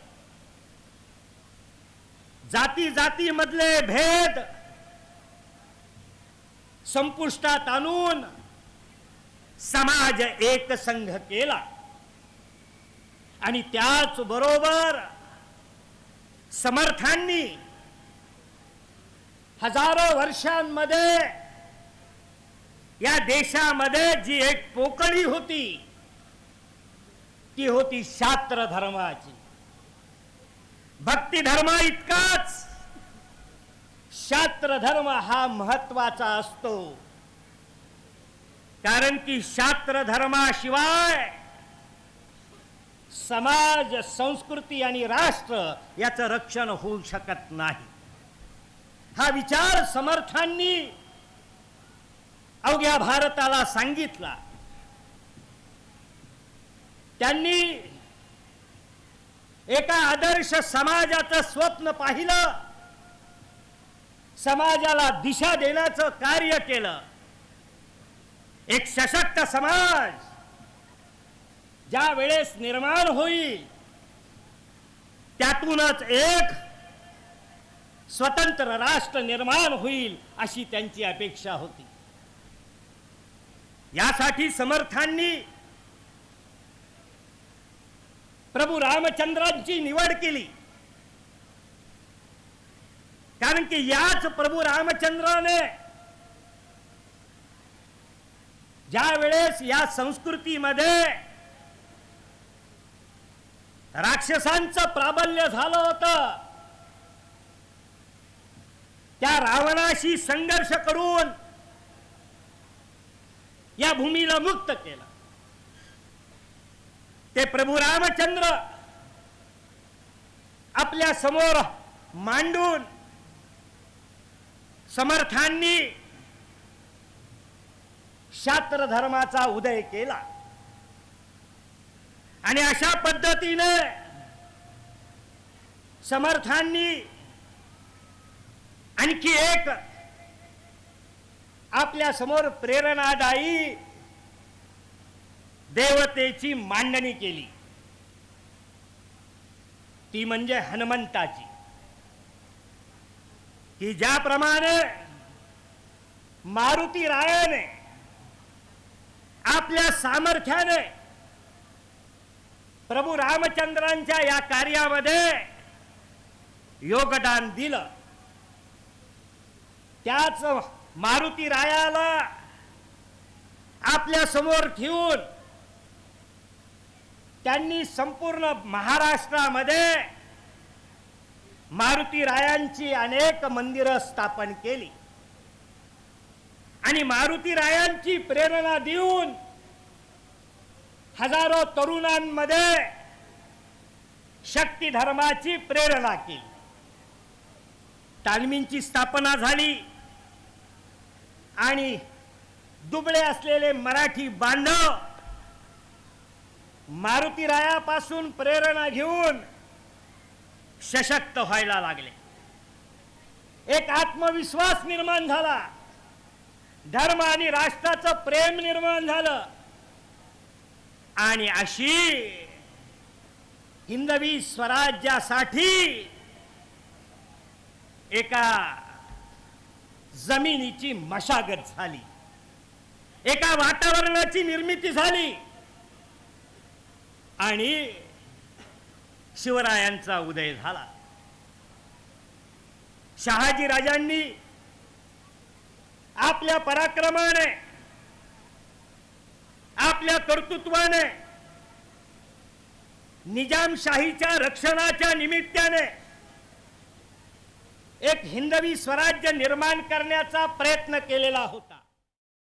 जाती जाती मधले भेद संपुष्टात आणून समाज एकसंघ केला. आणि त्याच बरोबर समर्थांनी हजारो वर्षांमध्ये या देशामध्ये जी एक पोकळी होती ती होती शास्त्र धर्माची. भक्ती धर्म इतकाच शास्त्र धर्म हा महत्वाचा असतो. कारण की शास्त्र धर्माशिवाय समाज, संस्कृती आणि राष्ट्र याचं रक्षण होऊ शकत नाही. हा विचार समर्थांनी अवघ्या भारताला सांगितला. त्यांनी एका आदर्श समाजाचं स्वप्न पाहिलं, समाजाला दिशा देण्याचं कार्य केलं. एक सशक्त समाज ज्या वेळेस निर्माण होईल त्यातूनच एक स्वतंत्र राष्ट्र निर्माण होईल अशी त्यांची अपेक्षा होती. यासाठी समर्थांनी प्रभू रामचंद्रांची निवड केली. कारण की याच प्रभू रामचंद्राने ज्या वेळेस या संस्कृतीमध्ये राक्षसांचं प्राबल्य झालं होतं, त्या रावणाशी संघर्ष करून या भूमीला मुक्त केलं. ते प्रभू रामचंद्र आपल्या समोर मांडून समर्थांनी शास्त्र धर्माचा उदय केला. आणि अशा पद्धतीने समर्थांनी आणखी एक आपल्या समोर प्रेरणादायी देवतेची मांडणी केली. ती म्हणजे हनुमंताची, की ज्याप्रमाणे मारुती रायाने आपल्या सामर्थ्याने प्रभू रामचंद्रांच्या या कार्यामध्ये योगदान दिलं, त्याच मारुती रायाला आपल्या समोर ठेवून त्यांनी संपूर्ण महाराष्ट्रामध्ये मारुती रायांची अनेक मंदिरं स्थापन केली. आणि मारुती रायांची प्रेरणा देऊन हजारो तरुणांमध्ये शक्ती धर्माची प्रेरणा केली. तालमींची स्थापना झाली आणि दुबळे असलेले मराठी बांधव मारुती रायापासून प्रेरणा घेऊन सशक्त व्हायला लागले. एक आत्मविश्वास निर्माण झाला, धर्म आणि राष्ट्राचं प्रेम निर्माण झालं. आणि अशी हिंदवी स्वराज्यासाठी एका जमिनीची मशागत झाली, एका वातावरणाची निर्मिती झाली आणि शिवरायांचा उदय झाला. शहाजी राजांनी आपल्या पराक्रमाने, आपल्या कर्तृत्वाने, निजामशाहीच्या रक्षणाच्या निमित्ताने एक हिंदवी स्वराज्य निर्माण करण्याचा प्रयत्न केलेला होता.